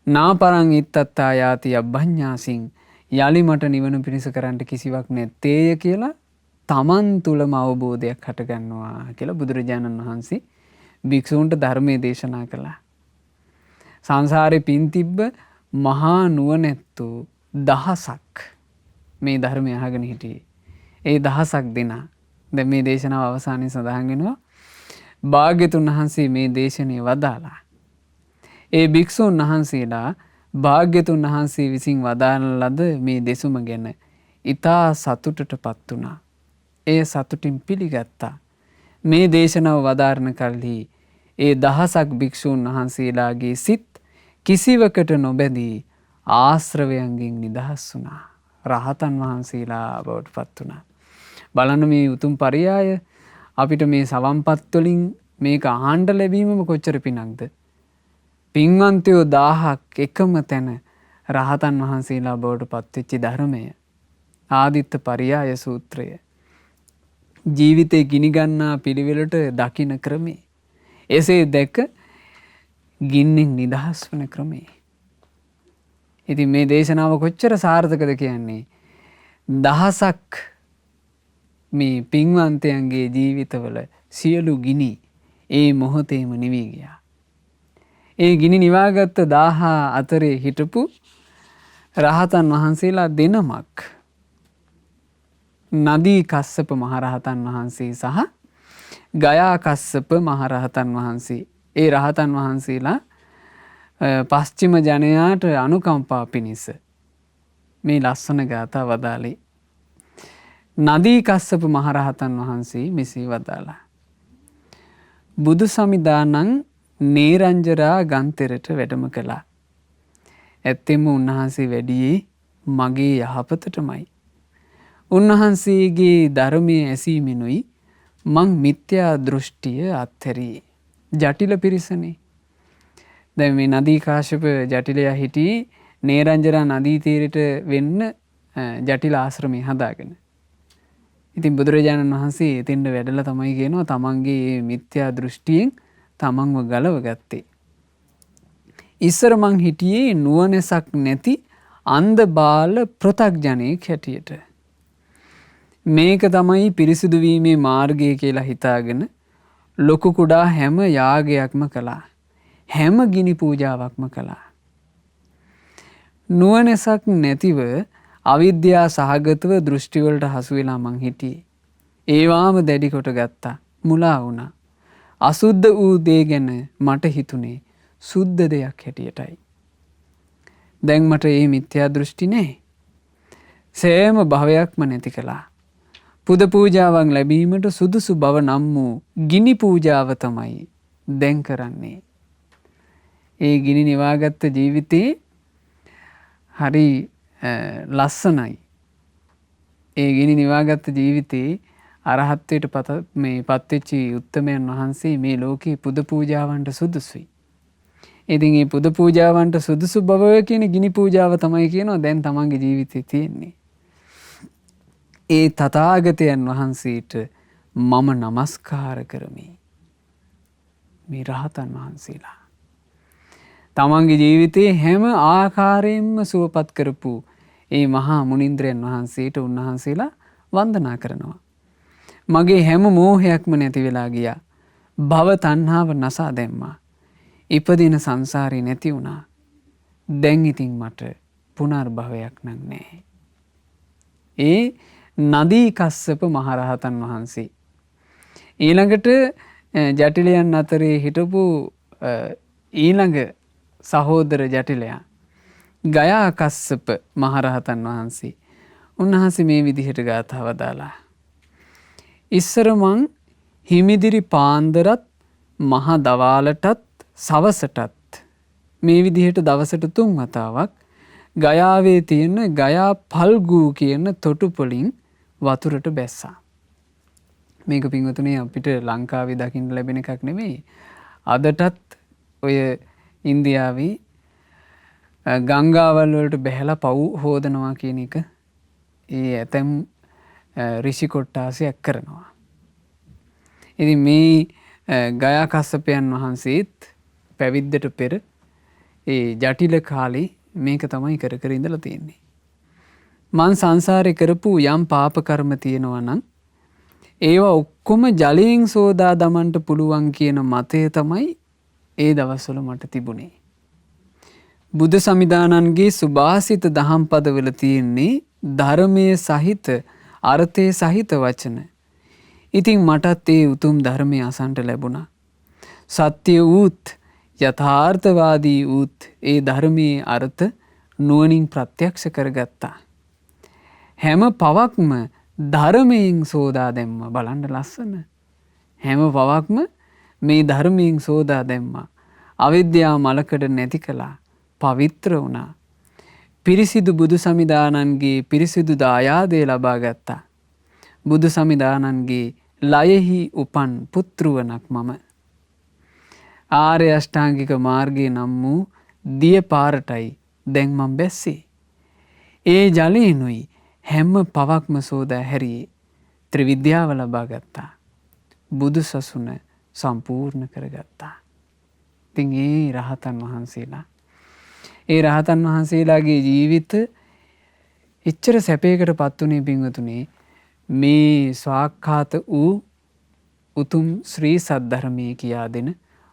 නාපරං ඉත්තත්තා යාති අබ්බඤ්ඤාසින්. යලි මට නිවන පිණිස කරන්න කිසිවක් නැත්තේය කියලා තමන් තුළම අවබෝධයක් හටගන්නවා කියලා බුදුරජාණන් වහන්සේ භික්ෂූන්ට ධර්මයේ දේශනා කළා. සංසාරේ පින් තිබ්බ මහා නුවණැත්තු දහසක් මේ ධර්මය අහගෙන හිටියේ. ඒ දහසක් දෙනා දැන් මේ දේශනාව අවසානයේ සඳහන් වෙනවා. භාග්‍යතුන් වහන්සේ මේ දේශනේ වදාලා. ඒ භික්ෂුන් වහන්සේලා භාග්‍යතුන් වහන්සේ විසින් වදාන ලද මේ දෙසුම ගැන ඊතා සතුටටපත් වුණා. ඒ සතුටින් පිළිගත්තා. මේ දේශනාව වදාරන කල්හි ඒ දහසක් භික්ෂුන් වහන්සේලාගේ සිත් කිසිවකට නොබැඳී ආශ්‍රවයන්ගෙන් නිදහස් වුණා. රහතන් වහන්සේලා බවට පත් වුණා. බලන්න මේ උතුම් පරියාය අපිට මේ සවම්පත් වලින් මේක අහන්න ලැබීමම කොච්චර පිනක්ද? පින්වන්තයෝ 1000ක් එකම තැන රහතන් වහන්සේලා බවට පත්වෙච්ච ධර්මය ආදිත්ත පරියාය සූත්‍රය. ජීවිතේ ගිනිගන්නා පිළිවෙලට දකින්න ක්‍රමේ. එසේ දැක ගින්නෙන් නිදහස් වන ක්‍රමේ. ඉතින් මේ දේශනාව කොච්චර සාර්ථකද කියන්නේ දහසක් මේ පින්වන්තයන්ගේ ජීවිතවල සියලු ගිනි ඒ මොහොතේම නිවි ගියා. ඒ ගිනි නිවාගත්ත 1000 අතරේ හිටපු රහතන් වහන්සේලා දෙනමක් නදී කස්සප මහරහතන් වහන්සේ සහ ගයා කස්සප මහරහතන් වහන්සේ. ඒ රහතන් වහන්සේලා පස්චිම ජනයාට අනුකම්පා පිණිස මේ ලස්සන ගාථා වදාළේ. නදී කස්සප මහරහතන් වහන්සේ මෙසේ වදාලා. බුදු සමිදානං නේරංජරා ගන්තෙරට වැඩම කළා. ඇත්තෙම උන්වහන්සේ වැඩියේ මගේ යහපතටමයි. උන්වහන්සේගේ ධර්මයේ ඇසීමෙනුයි මං මිත්‍යා දෘෂ්ටිය අත්හැරියේ. ජටිල පිරිසනේ. දැන් මේ නදී කාශ්‍යප ජටිලයා හිටියේ නේරංජරා නදී තීරයට වෙන්න ජටිල ආශ්‍රමය හදාගෙන. ඉතින් බුදුරජාණන් වහන්සේ එතෙන්ට වැඩලා තමයි කියනවා තමන්ගේ මිත්‍යා දෘෂ්ටියෙන් තමන්ව ගලව ගත්තේ. ඉස්සර මං හිටියේ නුවණැසක් නැති අන්ධ බාල පෘථග්ජනෙක් හැටියට. මේක තමයි පිරිසිදු වීමේ මාර්ගය කියලා හිතාගෙන ලොකු කුඩා හැම යාගයක්ම කළා. හැම ගිනි පූජාවක්ම කළා. නුවණැසක් නැතිව අවිද්‍යා සහගතව දෘෂ්ටි වලට හසු වෙලා මං හිටියේ. ඒවාම දැඩි කොට ගත්තා. මුලා වුණා. අසුද්ධ වූ දේ ගැන මට හිතුනේ සුද්ධ දෙයක් හැටියටයි. දැන් මට මේ මිත්‍යා දෘෂ්ටි නැහැ. සෑම භවයක්ම නැති කළා. පුද පූජාවක් ලැබීමට සුදුසු බව නම් වූ ගිනි පූජාව තමයි දැන් කරන්නේ. ඒ ගිනි නිවාගත්ත ජීවිතේ හරි ලස්සනයි. ඒ ගිනි නිවාගත්ත ජීවිතේ අරහත්ත්වයට පත්වෙච්චි උත්තමයන් වහන්සේ මේ ලෝකේ පුද පූජාවන්ට සුදුසුයි. ඉතින් මේ පුද පූජාවන්ට සුදුසු බව කියන ගිනි පූජාව තමයි කියනවා දැන් තමන්ගේ ජීවිතේ තියෙන්නේ. ඒ තථාගතයන් වහන්සේට මම නමස්කාර කරමි. මේ රහතන් වහන්සේලා තමන්ගේ ජීවිතේ හැම ආකාරයෙන්ම සුවපත් කරපු ඒ මහා මුනිంద్రයන් වහන්සේට උන්වහන්සේලා වන්දනා කරනවා. මගේ හැම මෝහයක්ම නැති වෙලා ගියා. භව තණ්හාව නසා දැම්මා. ඉපදින සංසාරේ නැති වුණා. දැන් ඉතින් මට පුනර්භවයක් නැහැ. ඒ නදී කස්සප මහරහතන් වහන්සේ. ඊළඟට ජටිලයන් අතරේ හිටපු ඊළඟ සහෝදර ජටිලයා ගයා කස්සප මහරහතන් වහන්සේ. උන්වහන්සේ මේ විදිහට ගාථාව දාලා. ඉස්සර මං හිමිදිරි පාන්දරත් මහ දවාලටත් සවසටත් මේ විදිහට දවසට 3 වතාවක් ගයාවේ තියෙන ගයා පල්ගූ කියන තොටුපොලින් වතුරට බැස්සා. මේක පින්වතුනි අපිට ලංකාවේ දකින්න ලැබෙන එකක් නෙමෙයි. අදටත් ඔය ඉන්දියාවේ ගංගාවල් වලට බැහැලා පව් හොදනවා කියන එක ඒ ඇතැම් ඍෂි කොට්ටාසයක් කරනවා. ඉතින් මේ ගයා කස්සපයන් වහන්සේත් පැවිද්දට පෙර ඒ ජටිල කාලේ මේක තමයි කර කර ඉඳලා තියෙන්නේ. මං සංසාරේ කරපු යම් පාප කර්ම තියෙනවා නම් ඒවා ඔක්කොම ජලයෙන් සෝදා දමන්න පුළුවන් කියන මතය තමයි ඒ දවස්වල මට තිබුණේ. බුද්ධ සමිදානන්ගේ සුභාසිත දහම් පදවල තියෙන්නේ ධර්මයේ සහිත අර්ථයේ සහිත වචන. ඉතින් මටත් ඒ උතුම් ධර්මය අසන්ට ලැබුණා. සත්‍ය වූත් යථාර්ථවාදී වූත් ඒ ධර්මයේ අර්ථ නුවණින් ප්‍රත්‍යක්ෂ කරගත්තා. හැම පවක්ම ධර්මයෙන් සෝදා දැම්ම. බලන්න ලස්සන. හැම පවක්ම මේ ධර්මයෙන් සෝදා දැම්මා. අවිද්‍යාව මලකඩ නැති කළා. පවිත්‍ර වුණා. පිරිසිදු බුදු සමිදානන්ගේ පිරිසිදු දායාදේ ලබා ගත්තා. බුදු සමිදානන්ගේ ලයෙහි උපන් පුත්‍රවණක් මම. ආර්ය අෂ්ටාංගික මාර්ගයේ නම් වූ දිය පාරටයි දැන් මම බැස්සේ. ඒ ජලයෙන්ුයි හැම පවක්ම සෝදා හැරියේ. ත්‍රිවිද්‍යාව ලබා ගත්තා. බුදු සසුන සම්පූර්ණ කරගත්තා. ඉතින් ඒ රහතන් වහන්සේලා ඒ රහතන් වහන්සේලාගේ ජීවිත එච්චර සැපයකට පත් වුණේ පින්වතුනි මේ ස්වාක්ඛාත වූ උතුම් ශ්‍රී සද්ධර්මයේ කියා දෙන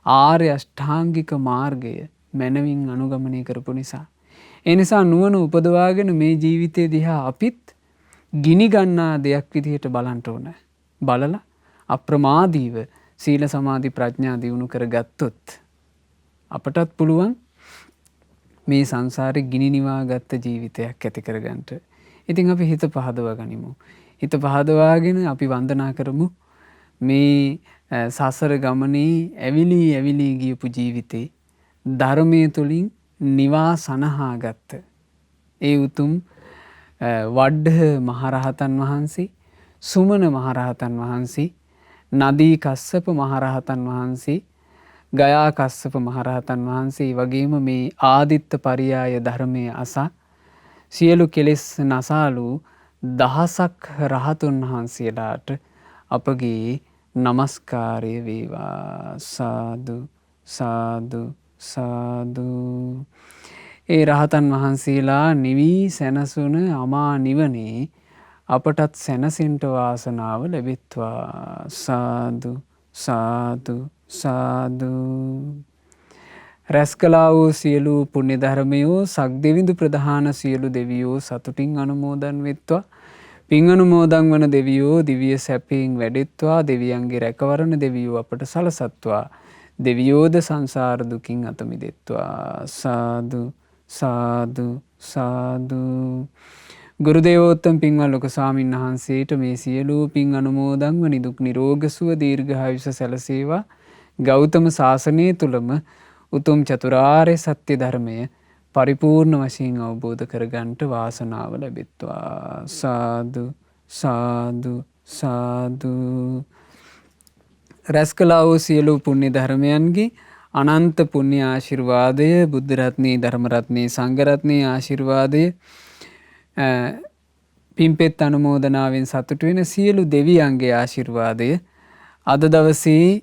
ආර්ය අෂ්ටාංගික මාර්ගය මනවින් අනුගමනය කරපු නිසා. ඒ නිසා නුවණ උපදවාගෙන මේ ජීවිතය දිහා අපිත් ගිනි ගන්නා දෙයක් විදිහට බලන්න ඕන. බලලා අප්‍රමාදීව සීල සමාධි ප්‍රඥා දියුණු කරගත්තොත් අපටත් පුළුවන් මේ සංසාරේ ගිනි නිවාගත්ත ජීවිතයක් ඇති කරගන්න. ඉතින් අපි හිත පහදවා ගනිමු. හිත පහදවාගෙන අපි වන්දනා කරමු මේ සසර ගමනේ ඇවිලි ගියපු ජීවිතේ ධර්මයේ තුලින් නිවා සනහාගත්ත ඒ උතුම් වඩ්ඩහ මහරහතන් වහන්සේ, සුමන මහරහතන් වහන්සේ, නදී කස්සප මහරහතන් වහන්සේ, ගයා කස්සප මහරහතන් වහන්සේ වගේම මේ ආදිත්ත පරියාය ධර්මය අසා සියලු කෙලෙස් නසාලු දහසක් රහතුන් වහන්සේලාට අපගේ නමස්කාරය වේවා. සාදු සාදු සාදු. ඒ රහතන් වහන්සේලා නිවී සැනසුන අමා නිවනේ අපටත් සැනසෙන්ට වාසනාව ලැබෙත්වා. සාදු සාදු සාදු. රැස් කළා වූ සියලු පුණ්‍ය ධර්මයෝ සක්දෙවිඳු ප්‍රධාන සියලු දෙවියෝ සතුටින් අනුමෝදන් වෙත්වා. පින් අනුමෝදන් වන දෙවියෝ දිව්‍ය සැපයෙන් වැඩෙත්වා. දෙවියන්ගේ රැකවරණ දෙවියෝ අපට සලසත්වා. දෙවියෝද සංසාර දුකින් අත මිදෙත්වා. සාදු සාදු සාදු. ගුරු දේවෝත්තම පින්වත් ලොකු ස්වාමීන් වහන්සේට මේ සියලු පින් අනුමෝදන්ව නිදුක් නිරෝග සුව දීර්ඝායුෂ සැලසේවා. ගෞතම සාසනය තුලම උතුම් චතුරාර්ය සත්‍ය ධර්මය පරිපූර්ණ වශයෙන් අවබෝධ කරගන්නට වාසනාව ලැබෙත්වා. සාදු සාදු සාදු. රැස් කළා වූ සියලු පුණ්‍ය ධර්මයන්ගේ අනන්ත පුණ්‍ය ආශිර්වාදය බුද්ධ රත්නයේ ධර්ම රත්නයේ සංඝ රත්නයේ ආශිර්වාදය පින්පෙත් අනුමෝදනාවෙන් සතුටු වෙන සියලු දෙවියන්ගේ ආශිර්වාදය අද දවසේ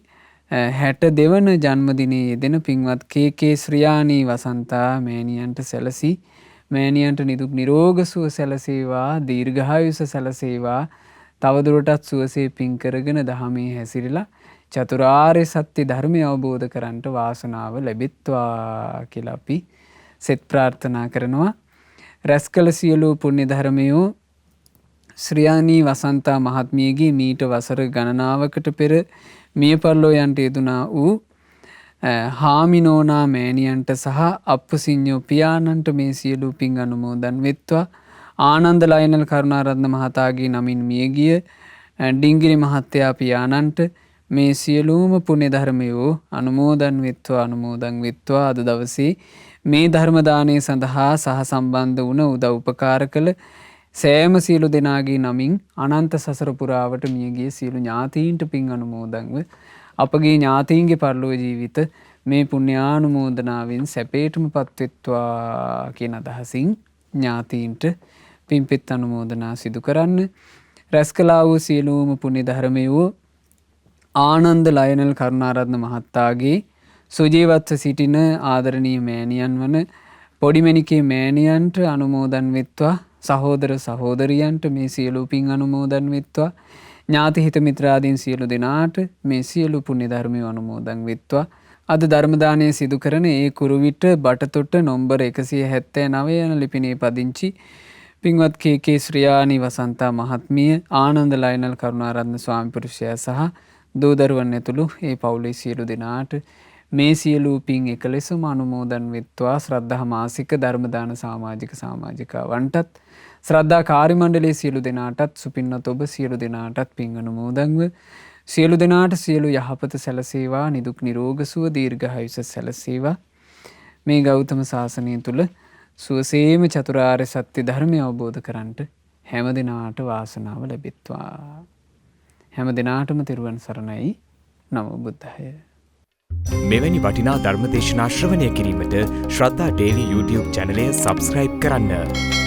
62 වන ජන්මදිනයේ යෙදෙන පින්වත් කේ ශ්‍රියානී වසන්තා මෑණියන්ට සැලසී මෑණියන්ට නිදුක් නිරෝග සුව සැලසේවා. දීර්ඝායුෂ සැලසේවා. තවදුරටත් සුවසේ පින් කරගෙන දහමේ හැසිරලා චතුරාර්ය සත්‍ය ධර්මය අවබෝධ කරන්නට වාසනාව ලැබෙත්වා කියලා අපි සෙත් ප්‍රාර්ථනා කරනවා. රැස් කළ සියලු පුණ්‍ය ධර්මයෝ ශ්‍රියානී වසන්තා මහත්මියගේ මීට වසර ගණනාවකට පෙර මිය පරලෝ යන්ට යෙදුනා වූ හාමිනෝනා මෑණියන්ට සහ අප්පුසිඤ්ඤෝ පියාණන්ට මේ සියලු පින් අනුමෝදන් වෙත්වා. ආනන්ද ලයනල් කරුණාරත්න මහතාගේ නමින් මියගිය ඩිංගිරි මහත්තයා පියාණන්ට මේ සියලුම පුණ්‍ය ධර්මයෝ අනුමෝදන් වෙත්වා අනුමෝදන් වෙත්වා. අද දවසේ මේ ධර්ම දානය සඳහා සහ සම්බන්ධ වුණ උදව් උපකාර කළ සෑම සියලු දෙනාගේ නමින් අනන්ත සසර පුරාවට මියගිය සියලු ඥාතීන්ට පින් අනුමෝදන්ව අපගේ ඥාතීන්ගේ පරලෝ ජීවිත මේ පුණ්‍යානුමෝදනාවෙන් සැපේටම පත්වෙත්වා කියන අදහසින් ඥාතීන්ට පින්පෙත් අනුමෝදනා සිදු කරන්න. රැස් කළා වූ සියලුම පුණ්‍ය ධර්මයෝ ආනන්ද ලයනල් කරුණාරත්න මහත්තාගේ සුජීවත්ව සිටින ආදරණීය මෑණියන් වන පොඩිමැණිකේ මෑණියන්ට අනුමෝදන් වෙත්වා. සහෝදර සහෝදරියන්ට මේ සියලු පින් අනුමෝදන් වෙත්වා. ඥාති හිත මිත්‍රාදීන් සියලු දෙනාට මේ සියලු පුණ්‍ය ධර්මය අනුමෝදන් වෙත්වා. අද ධර්ම දානය සිදු කරන ඒ කුරුවිට බටතොට නොම්බර 179 යන ලිපිනේ පදිංචි පින්වත් කේ ශ්‍රියානී වසන්තා මහත්මිය ආනන්ද ලයනල් කරුණාරත්න ස්වාමි පුරුෂයා සහ දූ දරුවන් ඇතුළු ඒ පවුලේ සියලු දෙනාට මේ සියලු පින් එකලෙසම අනුමෝදන් වෙත්වා. ශ්‍රද්ධා මාසික ධර්ම දාන සමාජිකාවන්ටත් ශ්‍රද්ධා කාර්ය මණ්ඩලයේ සියලු දෙනාටත් සුපින්වත් ඔබ සියලු දෙනාටත් පින් අනුමෝදන්ව සියලු දෙනාට සියලු යහපත සැලසේවා. නිදුක් නිරෝග සුව දීර්ඝායුෂ සැලසේවා. මේ ගෞතම සාසනය තුල සුවසේම චතුරාර්ය සත්‍ය ධර්මය අවබෝධ කරන්ට හැම දිනාට වාසනාව ලැබෙත්වා. හැම දිනාටම තෙරුවන් සරණයි. නමෝ බුද්ධාය.
මෙවැනි වටිනා ධර්ම දේශනා ශ්‍රවණය කිරීමට ශ්‍රද්ධා ඩේලි YouTube චැනලය සබ්ස්ක්‍රයිබ් කරන්න.